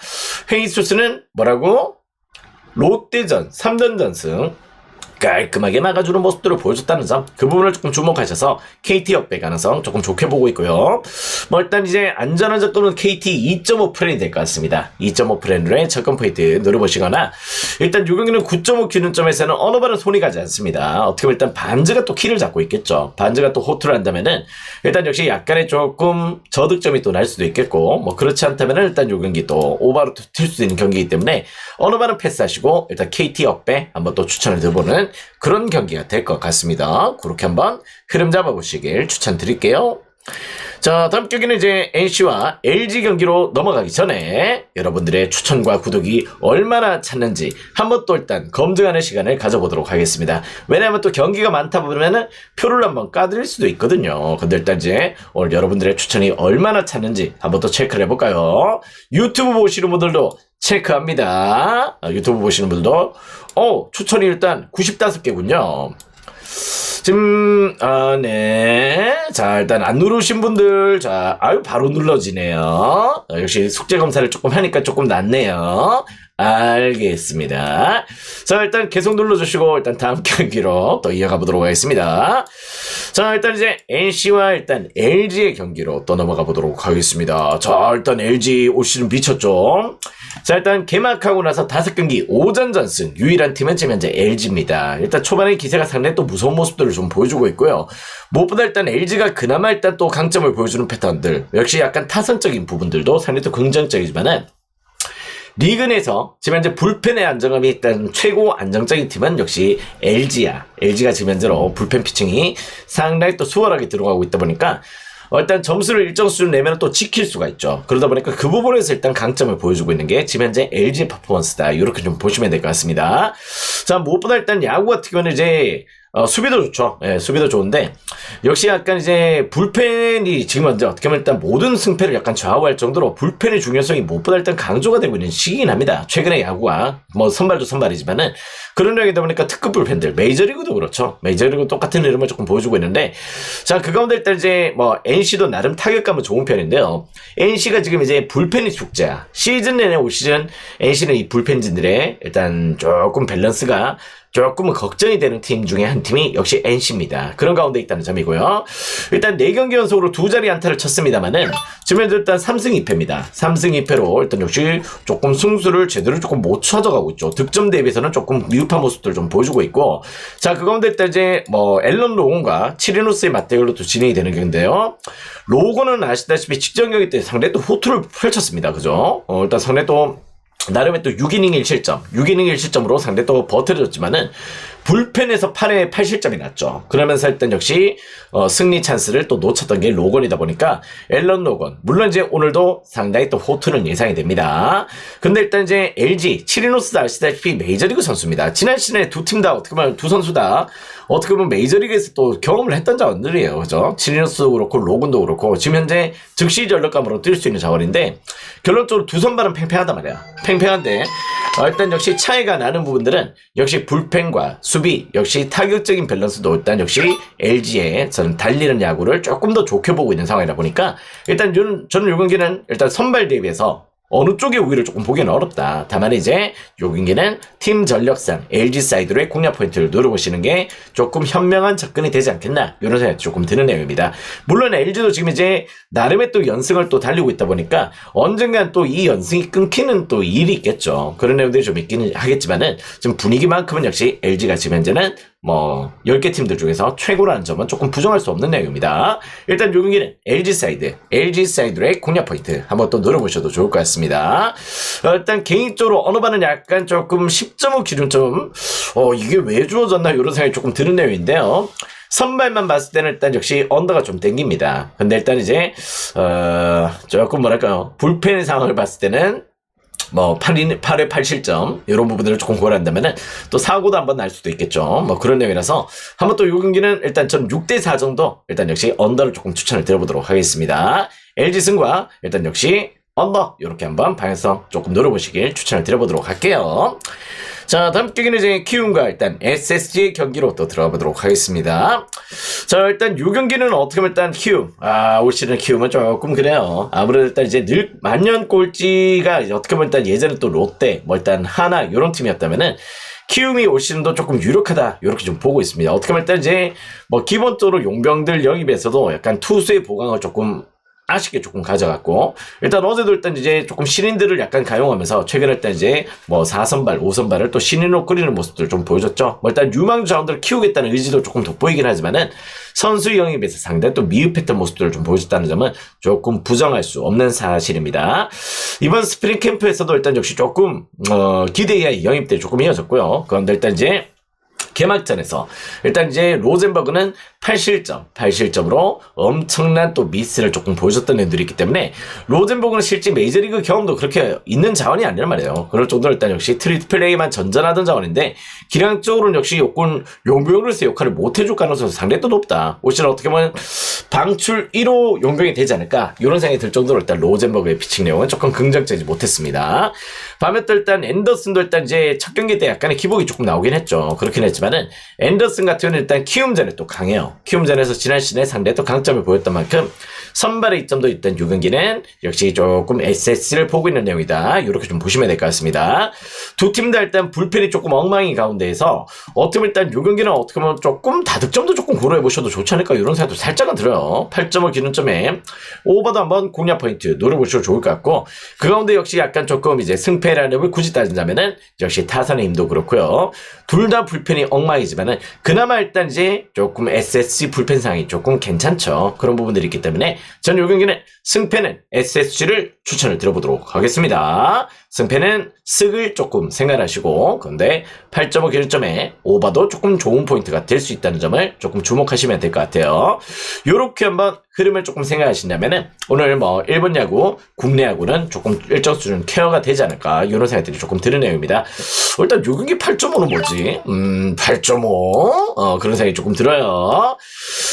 헤이수스는 뭐라고? 롯데전 3전 전승 깔끔하게 막아주는 모습들을 보여줬다는 점, 그 부분을 조금 주목하셔서 KT 역배 가능성 조금 좋게 보고 있고요. 뭐 일단 이제 안전한 접근은 KT 2.5 프랜이 될 것 같습니다. 2.5 프랜으로의 접근 포인트 노려보시거나, 일단 요 경기는 9.5 기준점에서는 어느 발은 손이 가지 않습니다. 어떻게 보면 일단 반즈가 또 키를 잡고 있겠죠. 반즈가 또 호투를 한다면은 일단 역시 약간의 조금 저득점이 또 날 수도 있겠고, 뭐 그렇지 않다면은 일단 요 경기 또 오바로 튈 수도 있는 경기이기 때문에 어느 발은 패스하시고 일단 KT 역배 한번 또 추천을 드려보는 그런 경기가 될 것 같습니다. 그렇게 한번 흐름 잡아보시길 추천드릴게요. 자, 다음 경기는 이제 NC와 LG 경기로 넘어가기 전에 여러분들의 추천과 구독이 얼마나 찼는지 한번 또 일단 검증하는 시간을 가져보도록 하겠습니다. 왜냐하면 또 경기가 많다 보면은 표를 한번 까드릴 수도 있거든요. 근데 일단 이제 오늘 여러분들의 추천이 얼마나 찼는지 한번 또 체크를 해볼까요? 유튜브 보시는 분들도 체크합니다. 유튜브 보시는 분들도 추천이 일단 95개군요. 지금 네. 자, 일단 안 누르신 분들, 자, 바로 눌러지네요. 역시 숙제 검사를 조금 하니까 조금 낫네요. 알겠습니다. 자, 일단 계속 눌러주시고 일단 다음 경기로 또 이어가 보도록 하겠습니다. 자, 일단 이제 NC와 일단 LG의 경기로 또 넘어가 보도록 하겠습니다. 자, 일단 LG 올 시즌 미쳤죠. 자, 일단 개막하고 나서 5경기 5전 전승, 유일한 팀은 지금 현재 LG입니다. 일단 초반에 기세가 상당히 또 무서운 모습들을 좀 보여주고 있고요. 무엇보다 일단 LG가 그나마 일단 또 강점을 보여주는 패턴들, 역시 약간 타선적인 부분들도 상당히 또 긍정적이지만은, 리그 내에서 지금 현재 불펜의 안정감이 일단 최고 안정적인 팀은 역시 LG야. LG가 지금 현재로 불펜 피칭이 상당히 또 수월하게 들어가고 있다 보니까 일단 점수를 일정 수준 내면 또 지킬 수가 있죠. 그러다 보니까 그 부분에서 일단 강점을 보여주고 있는 게 지금 현재 LG 퍼포먼스다, 이렇게 좀 보시면 될 것 같습니다. 자, 무엇보다 일단 야구 같은 경우는 이제 수비도 좋죠. 예, 수비도 좋은데 역시 약간 이제 불펜이 지금 현재 어떻게 보면 일단 모든 승패를 약간 좌우할 정도로 불펜의 중요성이 무엇보다 일단 강조가 되고 있는 시기긴 합니다. 최근에 야구가 뭐 선발도 선발이지만은 그런 경기다 보니까 특급 불펜들, 메이저리그도 그렇죠. 메이저리그 똑같은 흐름을 조금 보여주고 있는데, 자, 그 가운데 일단 이제 뭐 NC도 나름 타격감은 좋은 편인데요. NC가 지금 이제 불펜이 숙제야. 시즌 내내 올 시즌 NC는 이 불펜진들의 일단 조금 밸런스가 조금은 걱정이 되는 팀 중에 한 팀이 역시 NC입니다. 그런 가운데 있다는 점이고요. 일단 4경기 연속으로 2자리 안타를 쳤습니다만은 지금 일단 3승 2패입니다. 3승 2패로 일단 역시 조금 승수를 제대로 조금 못 찾아가고 있죠. 득점 대비해서는 조금 미흡한 모습들을 좀 보여주고 있고, 자, 그 가운데 일단 이제 뭐 앨런 로건과 치리노스의 맞대결로 또 진행이 되는 경기인데요. 로건은 아시다시피 직전 경기 때 상당히 또 호투를 펼쳤습니다. 그죠? 일단 상당히 또 나름의 또 6이닝 1실점, 6이닝 1실점으로 상대 또 버텨줬지만은 불펜에서 8회 8실점이 났죠. 그러면서 일단 역시 승리 찬스를 또 놓쳤던 게 로건이다 보니까 앨런 로건, 물론 이제 오늘도 상당히 또 호투는 예상이 됩니다. 근데 일단 이제 LG, 치리노스도 아시다시피 메이저리그 선수입니다. 지난 시즌에 두 팀 다 어떻게 보면 두 선수 다 어떻게 보면 메이저리그에서 또 경험을 했던 자원들이에요. 그죠? 치리노스도 그렇고 로건도 그렇고 지금 현재 즉시 전력감으로 뛸 수 있는 자원인데 결론적으로 두 선발은 팽팽하단 말이야. 팽팽한데 일단 역시 차이가 나는 부분들은 역시 불펜과 수비, 역시 타격적인 밸런스도 일단 역시 LG의 저는 달리는 야구를 조금 더 좋게 보고 있는 상황이다 보니까 일단 저는 요 경기는 일단 선발 대비해서 어느 쪽의 우위를 조금 보기는 어렵다. 다만 이제 요 경기는 팀 전력상 LG 사이드로의 공략 포인트를 노려보시는 게 조금 현명한 접근이 되지 않겠나 이런 생각이 조금 드는 내용입니다. 물론 LG도 지금 이제 나름의 또 연승을 또 달리고 있다 보니까 언젠간 또 이 연승이 끊기는 또 일이 있겠죠. 그런 내용들이 좀 있기는 하겠지만은 지금 분위기만큼은 역시 LG가 지금 현재는 뭐 10개 팀들 중에서 최고라는 점은 조금 부정할 수 없는 내용입니다. 일단 요 경기는 LG 사이드의 공략 포인트 한번 또 노려보셔도 좋을 것 같습니다. 일단 개인적으로 어느 반은 약간 조금 10.5 기준점 이게 왜 주어졌나 이런 생각이 조금 드는 내용인데요. 선발만 봤을 때는 일단 역시 언더가 좀 땡깁니다. 근데 일단 이제 조금 뭐랄까요, 불펜의 상황을 봤을 때는 뭐 8회 8실점 이런 부분들을 조금 고려한다면은 또 사고도 한번 날 수도 있겠죠. 뭐 그런 내용이라서 한번 또 이 경기는 일단 전 6대4 정도 일단 역시 언더를 조금 추천을 드려보도록 하겠습니다. LG 승과 일단 역시 언더 이렇게 한번 방향성 조금 노려보시길 추천을 드려보도록 할게요. 자, 다음 경기는 이제 키움과 일단 SSG의 경기로 또 들어가 보도록 하겠습니다. 자, 일단 요 경기는 어떻게 보면 일단 키움, 올 시즌 키움은 조금 그래요. 아무래도 일단 이제 늘 만년 꼴찌가 어떻게 보면 일단 예전에 또 롯데, 뭐 일단 하나 이런 팀이었다면은 키움이 올 시즌도 조금 유력하다 이렇게 좀 보고 있습니다. 어떻게 보면 일단 이제 뭐 기본적으로 용병들 영입에서도 약간 투수의 보강을 조금 아쉽게 조금 가져갔고, 일단 어제도 일단 이제 조금 신인들을 약간 가용하면서 최근에 일단 이제 뭐 4선발, 5선발을 또 신인으로 끓이는 모습들을 좀 보여줬죠. 뭐 일단 유망주 자원들을 키우겠다는 의지도 조금 돋보이긴 하지만은 선수 영입에서 상당히 또 미흡했던 모습들을 좀 보여줬다는 점은 조금 부정할 수 없는 사실입니다. 이번 스프링 캠프에서도 일단 역시 조금 기대 이하의 영입들이 조금 이어졌고요. 그런데 일단 이제 개막전에서 일단 이제 로젠버그는 8실점으로 엄청난 또 미스를 조금 보여줬던 애들이 있기 때문에 로젠버그는 실제 메이저리그 경험도 그렇게 있는 자원이 아니란 말이에요. 그럴 정도로 일단 역시 트리트 플레이만 전전하던 자원인데 기량적으로는 역시 용병으로서의 역할을 못해줄 가능성이 상당히 또 높다. 올 시즌 어떻게 보면 방출 1호 용병이 되지 않을까 이런 생각이 들 정도로 일단 로젠버그의 피칭 내용은 조금 긍정적이지 못했습니다. 밤에 또 일단 앤더슨도 일단 이제 첫 경기 때 약간의 기복이 조금 나오긴 했죠. 그렇긴 했지만은 앤더슨 같은 경우는 일단 키움전에 또 강해요. 키움전에서 지난 시즌에 상당히 또 강점을 보였던 만큼 선발의 이점도 있던 요 경기는 역시 조금 SS를 보고 있는 내용이다. 이렇게 좀 보시면 될 것 같습니다. 두 팀 다 일단 불펜이 조금 엉망인 가운데에서 어떻게 보면 일단 요 경기는 어떻게 보면 조금 다득점도 조금 고려해 보셔도 좋지 않을까 이런 생각도 살짝은 들어요. 8.5 기준점에 오버도 한번 공략 포인트 노려보셔도 좋을 것 같고, 그 가운데 역시 약간 조금 이제 승패라는 걸 굳이 따진다면은 역시 타선의 힘도 그렇고요. 둘 다 불펜이 엉망이지만은 그나마 일단 이제 조금 SSG 불펜상이 조금 괜찮죠. 그런 부분들이 있기 때문에 저는 이 경기는 승패는 SSG를 추천을 드려보도록 하겠습니다. 승패는 쓱을 조금 생각하시고, 그런데 8.5 기준점에 오버도 조금 좋은 포인트가 될 수 있다는 점을 조금 주목하시면 될 것 같아요. 요렇게 한번 흐름을 조금 생각하신다면은 오늘 뭐 일본 야구, 국내 야구는 조금 일정 수준 케어가 되지 않을까 이런 생각들이 조금 드는 내용입니다. 일단 요 경기 8.5는 뭐지? 8.5 그런 생각이 조금 들어요.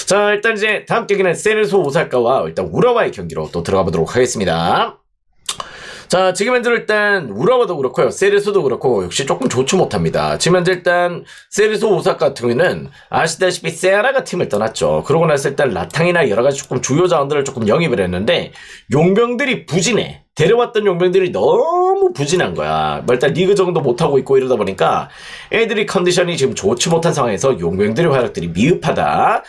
자, 일단 이제 다음 경기는 세레소 오사카와 일단 우라와의 경기로 또 들어가 보도록 하겠습니다. 자, 지금 현재 일단 우라와도 그렇고요, 세레소도 그렇고 역시 조금 좋지 못합니다. 지금 현재 일단 세레소 오사카 같은 경우는 아시다시피 세아라가 팀을 떠났죠. 그러고 나서 일단 라탕이나 여러 가지 조금 주요 자원들을 조금 영입을 했는데 용병들이 부진해. 데려왔던 용병들이 너무 부진한 거야. 뭐 일단 리그 정도 못하고 있고 이러다 보니까 애들이 컨디션이 지금 좋지 못한 상황에서 용병들의 활약들이 미흡하다.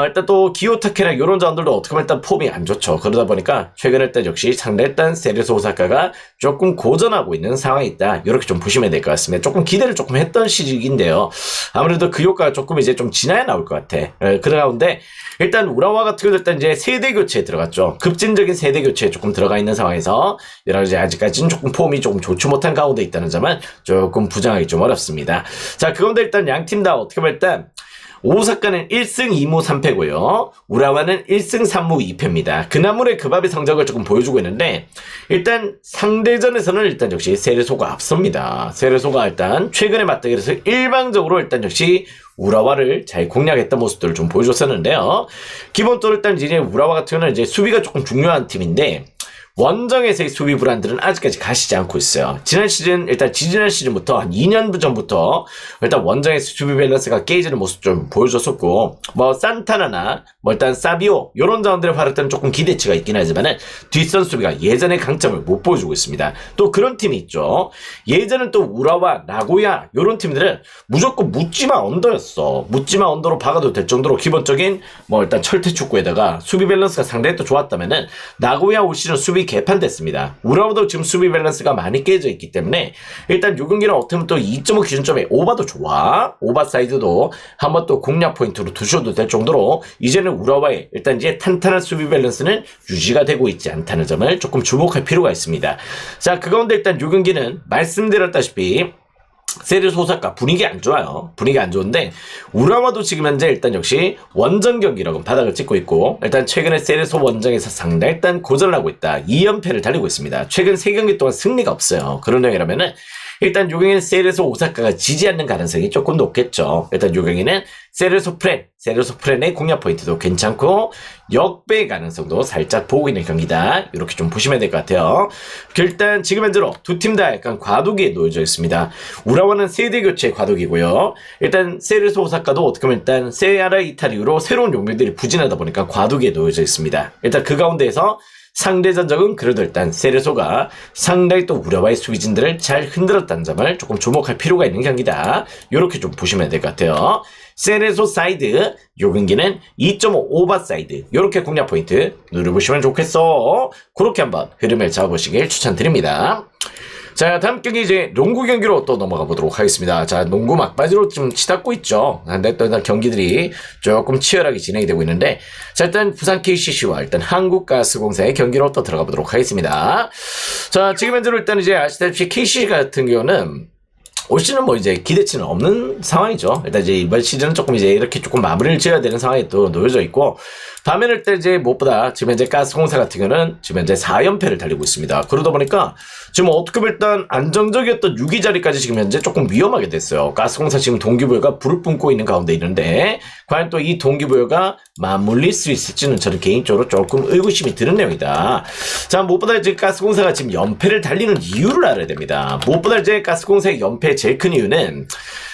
일단 또 기요타케나 이런 자원들도 어떻게 보면 일단 폼이 안 좋죠. 그러다 보니까 최근에 일단 역시 상대 일단 세레소 오사카가 조금 고전하고 있는 상황이 있다. 이렇게 좀 보시면 될 것 같습니다. 조금 기대를 조금 했던 시즌인데요. 아무래도 그 효과가 조금 이제 좀 지나야 나올 것 같아. 그런 가운데 일단 우라와 같은 경우도 일단 이제 세대 교체에 들어갔죠. 급진적인 세대 교체에 조금 들어가 있는 상황에서 여러 가지 아직까지는 조금 폼이 조금 좋지 못한 가운데 있다는 점은 조금 부정하기 좀 어렵습니다. 자, 그 가운데 일단 양 팀 다 어떻게 보면 일단 오사카는 1승 2무 3패고요. 우라와는 1승 3무 2패입니다. 그나물의 그 밥의 성적을 조금 보여주고 있는데 일단 상대전에서는 일단 역시 세레소가 앞섭니다. 세레소가 일단 최근에 맞대결에서 일방적으로 일단 역시 우라와를 잘 공략했던 모습들을 좀 보여줬었는데요. 기본적으로 일단 이제 우라와 같은 경우는 이제 수비가 조금 중요한 팀인데 원정에서의 수비 불안들은 아직까지 가시지 않고 있어요. 지난 시즌, 일단 지지난 시즌부터 한 2년 전부터 일단 원정에서 수비 밸런스가 깨지는 모습 좀 보여줬었고, 뭐, 산타나나, 뭐, 일단 사비오, 요런 자원들의 활약들은 조금 기대치가 있긴 하지만은 뒷선 수비가 예전의 강점을 못 보여주고 있습니다. 또 그런 팀이 있죠. 예전은 또 우라와, 나고야, 요런 팀들은 무조건 묻지마 언더였어. 묻지마 언더로 박아도 될 정도로 기본적인, 뭐, 일단 철퇴 축구에다가 수비 밸런스가 상당히 또 좋았다면은, 나고야 올 시즌 수비 개판됐습니다. 우라와도 지금 수비 밸런스가 많이 깨져 있기 때문에 일단 요 경기는 어떻게 보면 또 2.5 기준점에 오바도 좋아. 오바 사이드도 한번 또 공략 포인트로 두셔도 될 정도로 이제는 우라와의 일단 이제 탄탄한 수비 밸런스는 유지가 되고 있지 않다는 점을 조금 주목할 필요가 있습니다. 자, 그 가운데 일단 요 경기는 말씀드렸다시피 세레소 오사카 분위기 안 좋아요. 분위기 안 좋은데 우라와도 지금 현재 일단 역시 원정 경기라고 바닥을 찍고 있고 일단 최근에 세레소 원정에서 상당히 일단 고전을 하고 있다. 2연패를 달리고 있습니다. 최근 3경기 동안 승리가 없어요. 그런 경기라면은 일단 요 경기는 세레소 오사카가 지지 않는 가능성이 조금 높겠죠. 일단 요 경기는 세레소 프렌의 공략 포인트도 괜찮고 역배 가능성도 살짝 보고 있는 경기다. 이렇게 좀 보시면 될 것 같아요. 일단 지금 현재로 두 팀 다 약간 과도기에 놓여져 있습니다. 우라와는 세대 교체 과도기고요. 일단 세레소 오사카도 어떻게 보면 일단 세아라 이탈리우로 새로운 용병들이 부진하다 보니까 과도기에 놓여져 있습니다. 일단 그 가운데에서 상대 전적은 그래도 일단 세레소가 상당히 또 우라와의 수비진들을 잘 흔들었다는 점을 조금 주목할 필요가 있는 경기다. 이렇게 좀 보시면 될 것 같아요. 세레소 사이드 요 경기는 2.5 오바 사이드 이렇게 공략 포인트 누려보시면 좋겠어. 그렇게 한번 흐름을 잡아보시길 추천드립니다. 자, 다음 경기 이제 농구 경기로 또 넘어가 보도록 하겠습니다. 자, 농구 막바지로 좀 치닫고 있죠. 근데 또 일단 경기들이 조금 치열하게 진행이 되고 있는데, 자, 일단 부산 KCC와 일단 한국가스공사의 경기로 또 들어가 보도록 하겠습니다. 자, 지금 현재로 일단 이제 아시다시피 KCC 같은 경우는 올 시즌은 뭐 이제 기대치는 없는 상황이죠. 일단 이제 이번 시즌은 조금 이제 이렇게 조금 마무리를 지어야 되는 상황이 또 놓여져 있고, 반면에 일단 이제 무엇보다 지금 현재 가스공사 같은 경우는 지금 현재 4연패를 달리고 있습니다. 그러다 보니까 지금 어떻게 보면 일단 안정적이었던 6위 자리까지 지금 현재 조금 위험하게 됐어요. 가스공사 지금 동기부여가 불을 뿜고 있는 가운데 있는데 과연 또 이 동기부여가 맞물릴 수 있을지는 저는 개인적으로 조금 의구심이 드는 내용이다. 자, 무엇보다 이제 가스공사가 지금 연패를 달리는 이유를 알아야 됩니다. 무엇보다 이제 가스공사의 연패의 제일 큰 이유는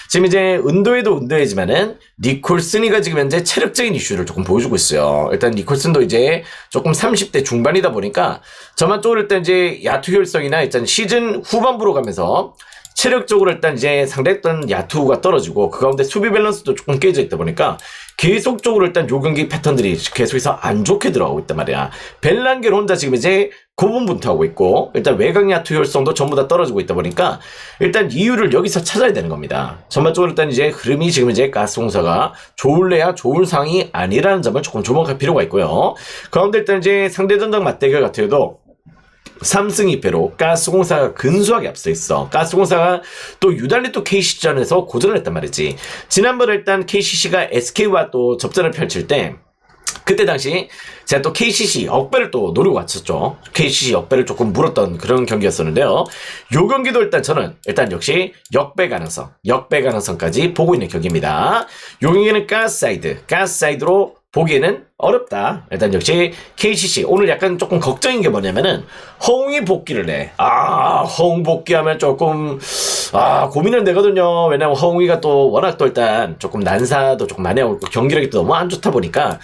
지금 이제 은도에도 은도이지만은 니콜슨이가 지금 현재 체력적인 이슈를 조금 보여주고 있어요. 일단 니콜슨도 이제 조금 30대 중반이다 보니까 저만쪽으로 일단 이제 야투 효율성이나 일단 시즌 후반부로 가면서 체력적으로 일단 이제 상대했던 야투가 떨어지고 그 가운데 수비 밸런스도 조금 깨져 있다 보니까 계속적으로 일단 요 경기 패턴들이 계속해서 안 좋게 들어가고 있단 말이야. 벨란겔 혼자 지금 이제 고분분투하고 있고 일단 외곽 야투 효율성도 전부 다 떨어지고 있다 보니까 일단 이유를 여기서 찾아야 되는 겁니다. 전반적으로 일단 이제 흐름이 지금 이제 가스공사가 좋을래야 좋은 상황이 아니라는 점을 조금 주목할 필요가 있고요. 그런데 일단 이제 상대 전적 맞대결 같은 경우도 3승 2패로 가스공사가 근소하게 앞서 있어. 가스공사가 또 유달리 또 KCC전에서 고전을 했단 말이지. 지난번에 일단 KCC가 SK와 또 접전을 펼칠 때 그때 당시 제가 또 KCC 역배를 또 노리고 왔었죠. KCC 역배를 조금 물었던 그런 경기였었는데요. 요 경기도 일단 저는 일단 역시 역배 가능성까지 보고 있는 경기입니다. 요 경기는 가스사이드로 보기에는 어렵다. 일단 역시 KCC 오늘 약간 조금 걱정인 게 뭐냐면은 허웅이 복귀를 해. 허웅 복귀하면 조금 고민은 되거든요. 왜냐면 허웅이가 또 워낙 또 일단 조금 난사도 조금 많이 하고 경기력이 또 너무 안 좋다 보니까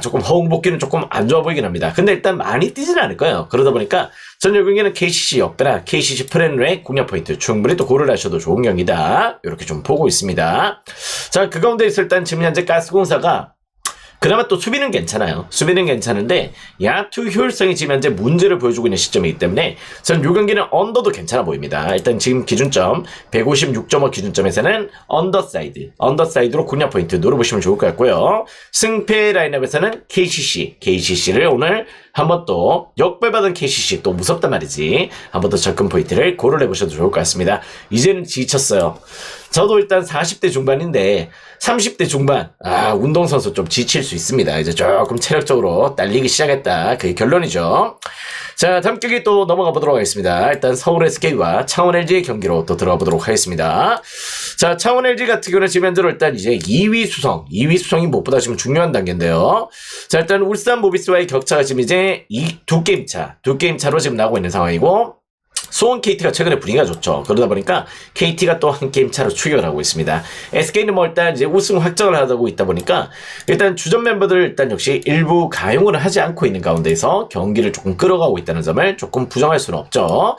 조금 허웅복귀는 조금 안 좋아 보이긴 합니다. 근데 일단 많이 뛰지는 않을 거예요. 그러다 보니까 전 요 경기는 KCC 역배나 KCC 프렌루의 공략 포인트 충분히 또 고려를 하셔도 좋은 경기다. 이렇게 좀 보고 있습니다. 자, 그 가운데 있을 땐 지금 현재 가스공사가 그나마 또 수비는 괜찮아요. 수비는 괜찮은데 야투 효율성이 지금 현재 문제를 보여주고 있는 시점이기 때문에 저는 이 경기는 언더도 괜찮아 보입니다. 일단 지금 기준점 156.5 기준점에서는 언더사이드로 공략 포인트 노려보시면 좋을 것 같고요. 승패 라인업에서는 KCC를 오늘 한번 또 역배받은 KCC 또 무섭단 말이지. 한번 더 접근 포인트를 고려해 보셔도 좋을 것 같습니다. 이제는 지쳤어요. 저도 일단 40대 중반인데 30대 중반 운동선수 좀 지칠 수 있습니다. 이제 조금 체력적으로 딸리기 시작했다. 그게 결론이죠. 자, 다음 경기 또 넘어가 보도록 하겠습니다. 일단 서울 SK와 창원 LG의 경기로 또 들어가 보도록 하겠습니다. 자, 창원 LG 같은 경우는 지금 현재로 일단 이제 2위 수성이 무엇보다 지금 중요한 단계인데요. 자, 일단 울산 모비스와의 격차가 지금 이제 두 게임 차로 지금 나오고 있는 상황이고, 수원 KT가 최근에 분위기가 좋죠. 그러다 보니까 KT가 또 한 게임 차로 추격을 하고 있습니다. SK는 뭐 일단 이제 우승 확정을 하고 있다 보니까 일단 주전 멤버들 일단 역시 일부 가용을 하지 않고 있는 가운데에서 경기를 조금 끌어가고 있다는 점을 조금 부정할 수는 없죠.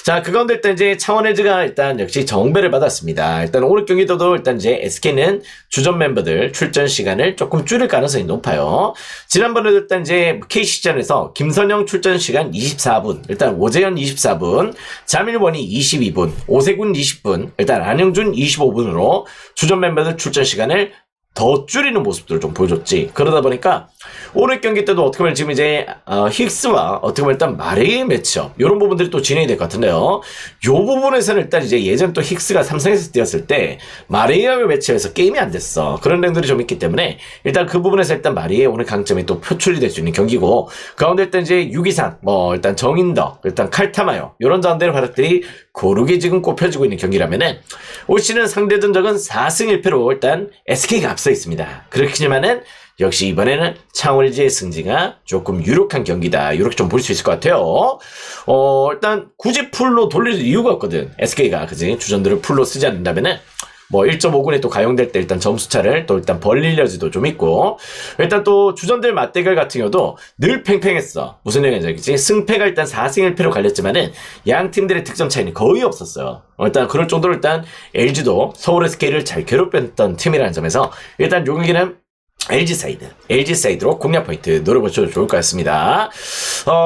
자, 그 가운데 일단 이제 창원 LG가 일단 역시 정배를 받았습니다. 일단 오늘 경기도도 일단 이제 SK는 주전 멤버들 출전 시간을 조금 줄일 가능성이 높아요. 지난번에도 일단 이제 KC전에서 김선영 출전 시간 24분, 일단 오재현 24분, 자밀원이 22분, 오세군 20분, 일단 안영준 25분으로 주전 멤버들 출전 시간을 더 줄이는 모습들을 좀 보여줬지. 그러다 보니까 오늘 경기 때도 어떻게 보면 지금 이제 힉스와 어떻게 보면 일단 마레이의 매치업 이런 부분들이 또 진행이 될 것 같은데요. 이 부분에서는 일단 이제 예전 또 힉스가 삼성에서 뛰었을 때 마레이와의 매치업에서 게임이 안 됐어. 그런 내용들이 좀 있기 때문에 일단 그 부분에서 일단 마레이의 오늘 강점이 또 표출이 될 수 있는 경기고, 가운데 일단 이제 유기상 일단 정인덕, 일단 칼타마요 이런 자원들의 활약들이 고르게 지금 꼽혀지고 있는 경기라면은 올 시즌 상대 전적은 4승 1패로 일단 SK가 앞서 있습니다. 그렇지만은 역시 이번에는 창원 LG의 승지가 조금 유력한 경기다. 이렇게 좀 볼 수 있을 것 같아요. 일단 굳이 풀로 돌릴 이유가 없거든. SK가 그지 주전들을 풀로 쓰지 않는다면은 뭐 1.5군에 또 가용될 때 일단 점수차를 또 일단 벌릴 여지도 좀 있고, 일단 또 주전들 맞대결 같은 경우도 늘 팽팽했어. 무슨 얘기인지 승패가 일단 4승 1패로 갈렸지만은 양 팀들의 득점 차이는 거의 없었어요. 일단 그럴 정도로 일단 LG도 서울 SK를 잘 괴롭혔던 팀이라는 점에서 일단 요 경기는 LG 사이드로 공략 포인트 노려보셔도 좋을 것 같습니다.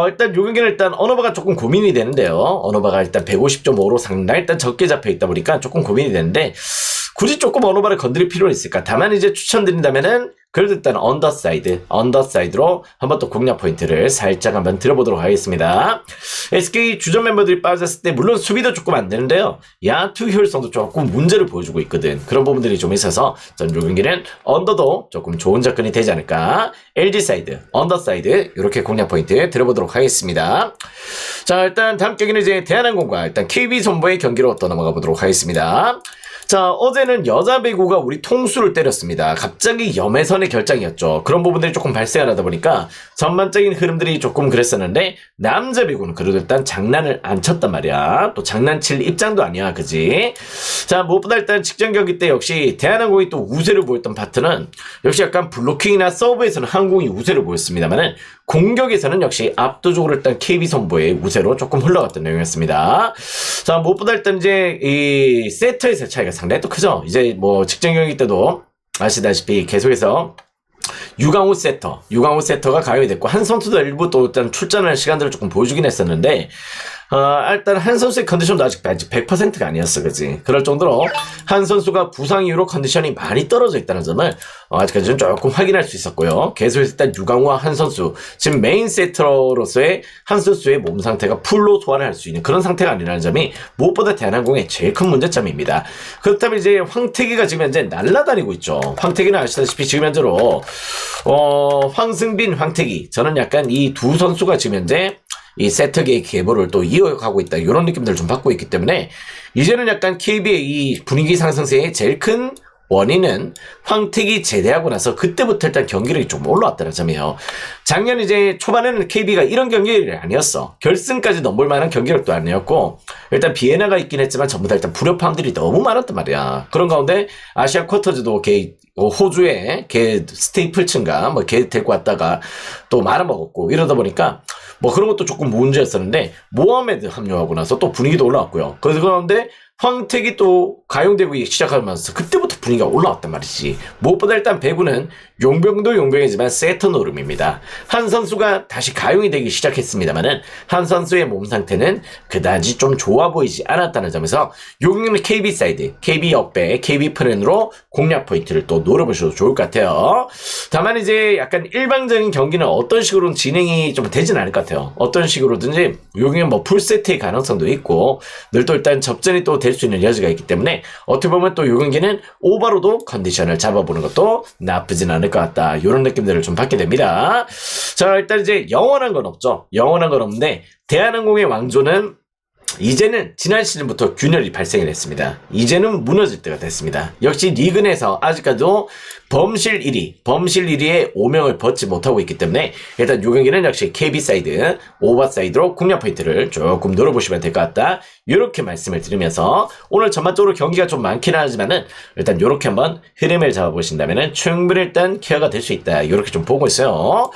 일단 요 경기는 일단 언어바가 조금 고민이 되는데요. 언어바가 일단 150.5로 상당히 일단 적게 잡혀 있다 보니까 조금 고민이 되는데, 굳이 조금 언어바를 건드릴 필요는 있을까? 다만 이제 추천드린다면은 그래도 일단 언더사이드로 한번 또 공략 포인트를 살짝 한번 들어보도록 하겠습니다. SK 주전 멤버들이 빠졌을 때 물론 수비도 조금 안 되는데요. 야투 효율성도 조금 문제를 보여주고 있거든. 그런 부분들이 좀 있어서 전 요 경기는 언더도 조금 좋은 접근이 되지 않을까. LG 사이드, 언더사이드 이렇게 공략 포인트 들어보도록 하겠습니다. 자, 일단 다음 경기는 이제 대한항공과 일단 KB손보의 경기로 또 넘어가 보도록 하겠습니다. 자, 어제는 여자 배구가 우리 통수를 때렸습니다. 갑자기 염혜선의 결장이었죠. 그런 부분들이 조금 발생을 하다 보니까 전반적인 흐름들이 조금 그랬었는데, 남자 배구는 그래도 일단 장난을 안 쳤단 말이야. 또 장난칠 입장도 아니야, 그지? 자, 무엇보다 일단 직전 경기 때 역시 대한항공이 또 우세를 보였던 파트는 역시 약간 블로킹이나 서브에서는 항공이 우세를 보였습니다만은 공격에서는 역시 압도적으로 일단 KB손보의 우세로 조금 흘러갔던 내용이었습니다. 자, 무엇보다 일단 이제 이 세터에서의 차이가 상당히 또 크죠. 이제 뭐 직전 경기 때도 아시다시피 계속해서 유강호 세터가 가용이 됐고, 한 선수도 일부 또 일단 출전하는 시간들을 조금 보여주긴 했었는데, 일단 한 선수의 컨디션도 아직 100%가 아니었어, 그지? 그럴 정도로 한 선수가 부상 이후로 컨디션이 많이 떨어져 있다는 점을 아직까지는 조금 확인할 수 있었고요. 계속해서 일단 유강호와 한 선수, 지금 메인 세터로서의 한 선수의 몸 상태가 풀로 소화를 할 수 있는 그런 상태가 아니라는 점이 무엇보다 대한항공의 제일 큰 문제점입니다. 그렇다면 이제 황태기가 지금 현재 날아다니고 있죠. 황태기는 아시다시피 지금 현재로 황승빈, 황태기, 저는 약간 이 두 선수가 지금 현재 이 세터계의 계보를 또 이어가고 있다, 이런 느낌들을 좀 받고 있기 때문에 이제는 약간 KB의 이 분위기 상승세의 제일 큰 원인은 황택이 제대하고 나서 그때부터 일단 경기력이 좀 올라왔다는 점이에요. 작년 이제 초반에는 KB가 이런 경기력이 아니었어. 결승까지 넘볼 만한 경기력도 아니었고, 일단 비엔나가 있긴 했지만 전부 다 일단 불협화음들이 너무 많았단 말이야. 그런 가운데 아시아 쿼터즈도 호주에 걔 스테이플츠인가 뭐 걔 데리고 왔다가 또 말아먹었고 이러다 보니까 뭐 그런 것도 조금 문제였었는데 모하메드 합류하고 나서 또 분위기도 올라왔고요. 그래서 그런데 황택이 또 가용되고 시작하면서 그때부터 분위기가 올라왔단 말이지. 무엇보다 일단 배구는 용병도 용병이지만 세터 노름입니다. 한 선수가 다시 가용이 되기 시작했습니다만은 한 선수의 몸 상태는 그다지 좀 좋아 보이지 않았다는 점에서 용병은 KB 사이드, KB 역배, KB 프렌으로 공략 포인트를 또 노려보셔도 좋을 것 같아요. 다만 이제 약간 일방적인 경기는 어떤 식으로 진행이 좀 되진 않을 것 같아요. 어떤 식으로든지 용병은 뭐 풀세트의 가능성도 있고 늘 또 일단 접전이 또 될 수 있는 여지가 있기 때문에 어떻게 보면 또 요 경기는 오버로도 컨디션을 잡아보는 것도 나쁘진 않을 것 같다. 이런 느낌들을 좀 받게 됩니다. 자, 일단 이제 영원한 건 없죠. 영원한 건 없는데 대한항공의 왕조는 이제는 지난 시즌부터 균열이 발생을 했습니다. 이제는 무너질 때가 됐습니다. 역시 리그 내에서 아직까지도 범실 1위의 오명을 벗지 못하고 있기 때문에 일단 요 경기는 역시 KB 사이드, 오버 사이드로 공략 포인트를 조금 노려보시면 될 것 같다. 이렇게 말씀을 드리면서 오늘 전반적으로 경기가 좀 많긴 하지만은 일단 요렇게 한번 흐름을 잡아보신다면은 충분히 일단 케어가 될 수 있다. 이렇게 좀 보고 있어요.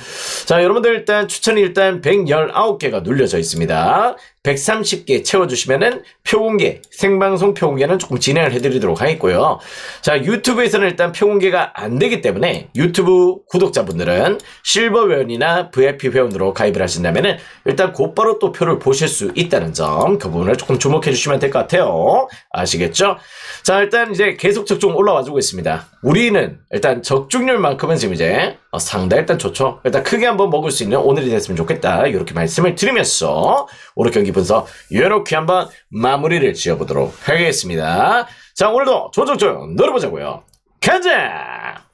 자, 여러분들 일단 추천이 일단 119개가 눌려져 있습니다. 130개 채워주시면은 표공개, 생방송 표공개는 조금 진행을 해드리도록 하겠고요. 자, 유튜브에서는 일단 표공개가 안 되기 때문에 유튜브 구독자분들은 실버 회원이나 VIP 회원으로 가입을 하신다면은 일단 곧바로 또 표를 보실 수 있다는 점, 그 부분을 조금 주목해 주시면 될 것 같아요. 아시겠죠? 자, 일단 이제 계속 적중 올라와주고 있습니다. 우리는 일단 적중률만큼은 지금 이제 상당히 일단 좋죠. 일단 크게 한번 먹을 수 있는 오늘이 됐으면 좋겠다. 이렇게 말씀을 드리면서 오늘 경기 분석 이렇게 한번 마무리를 지어보도록 하겠습니다. 자, 오늘도 조조조 노려보자고요. 가자!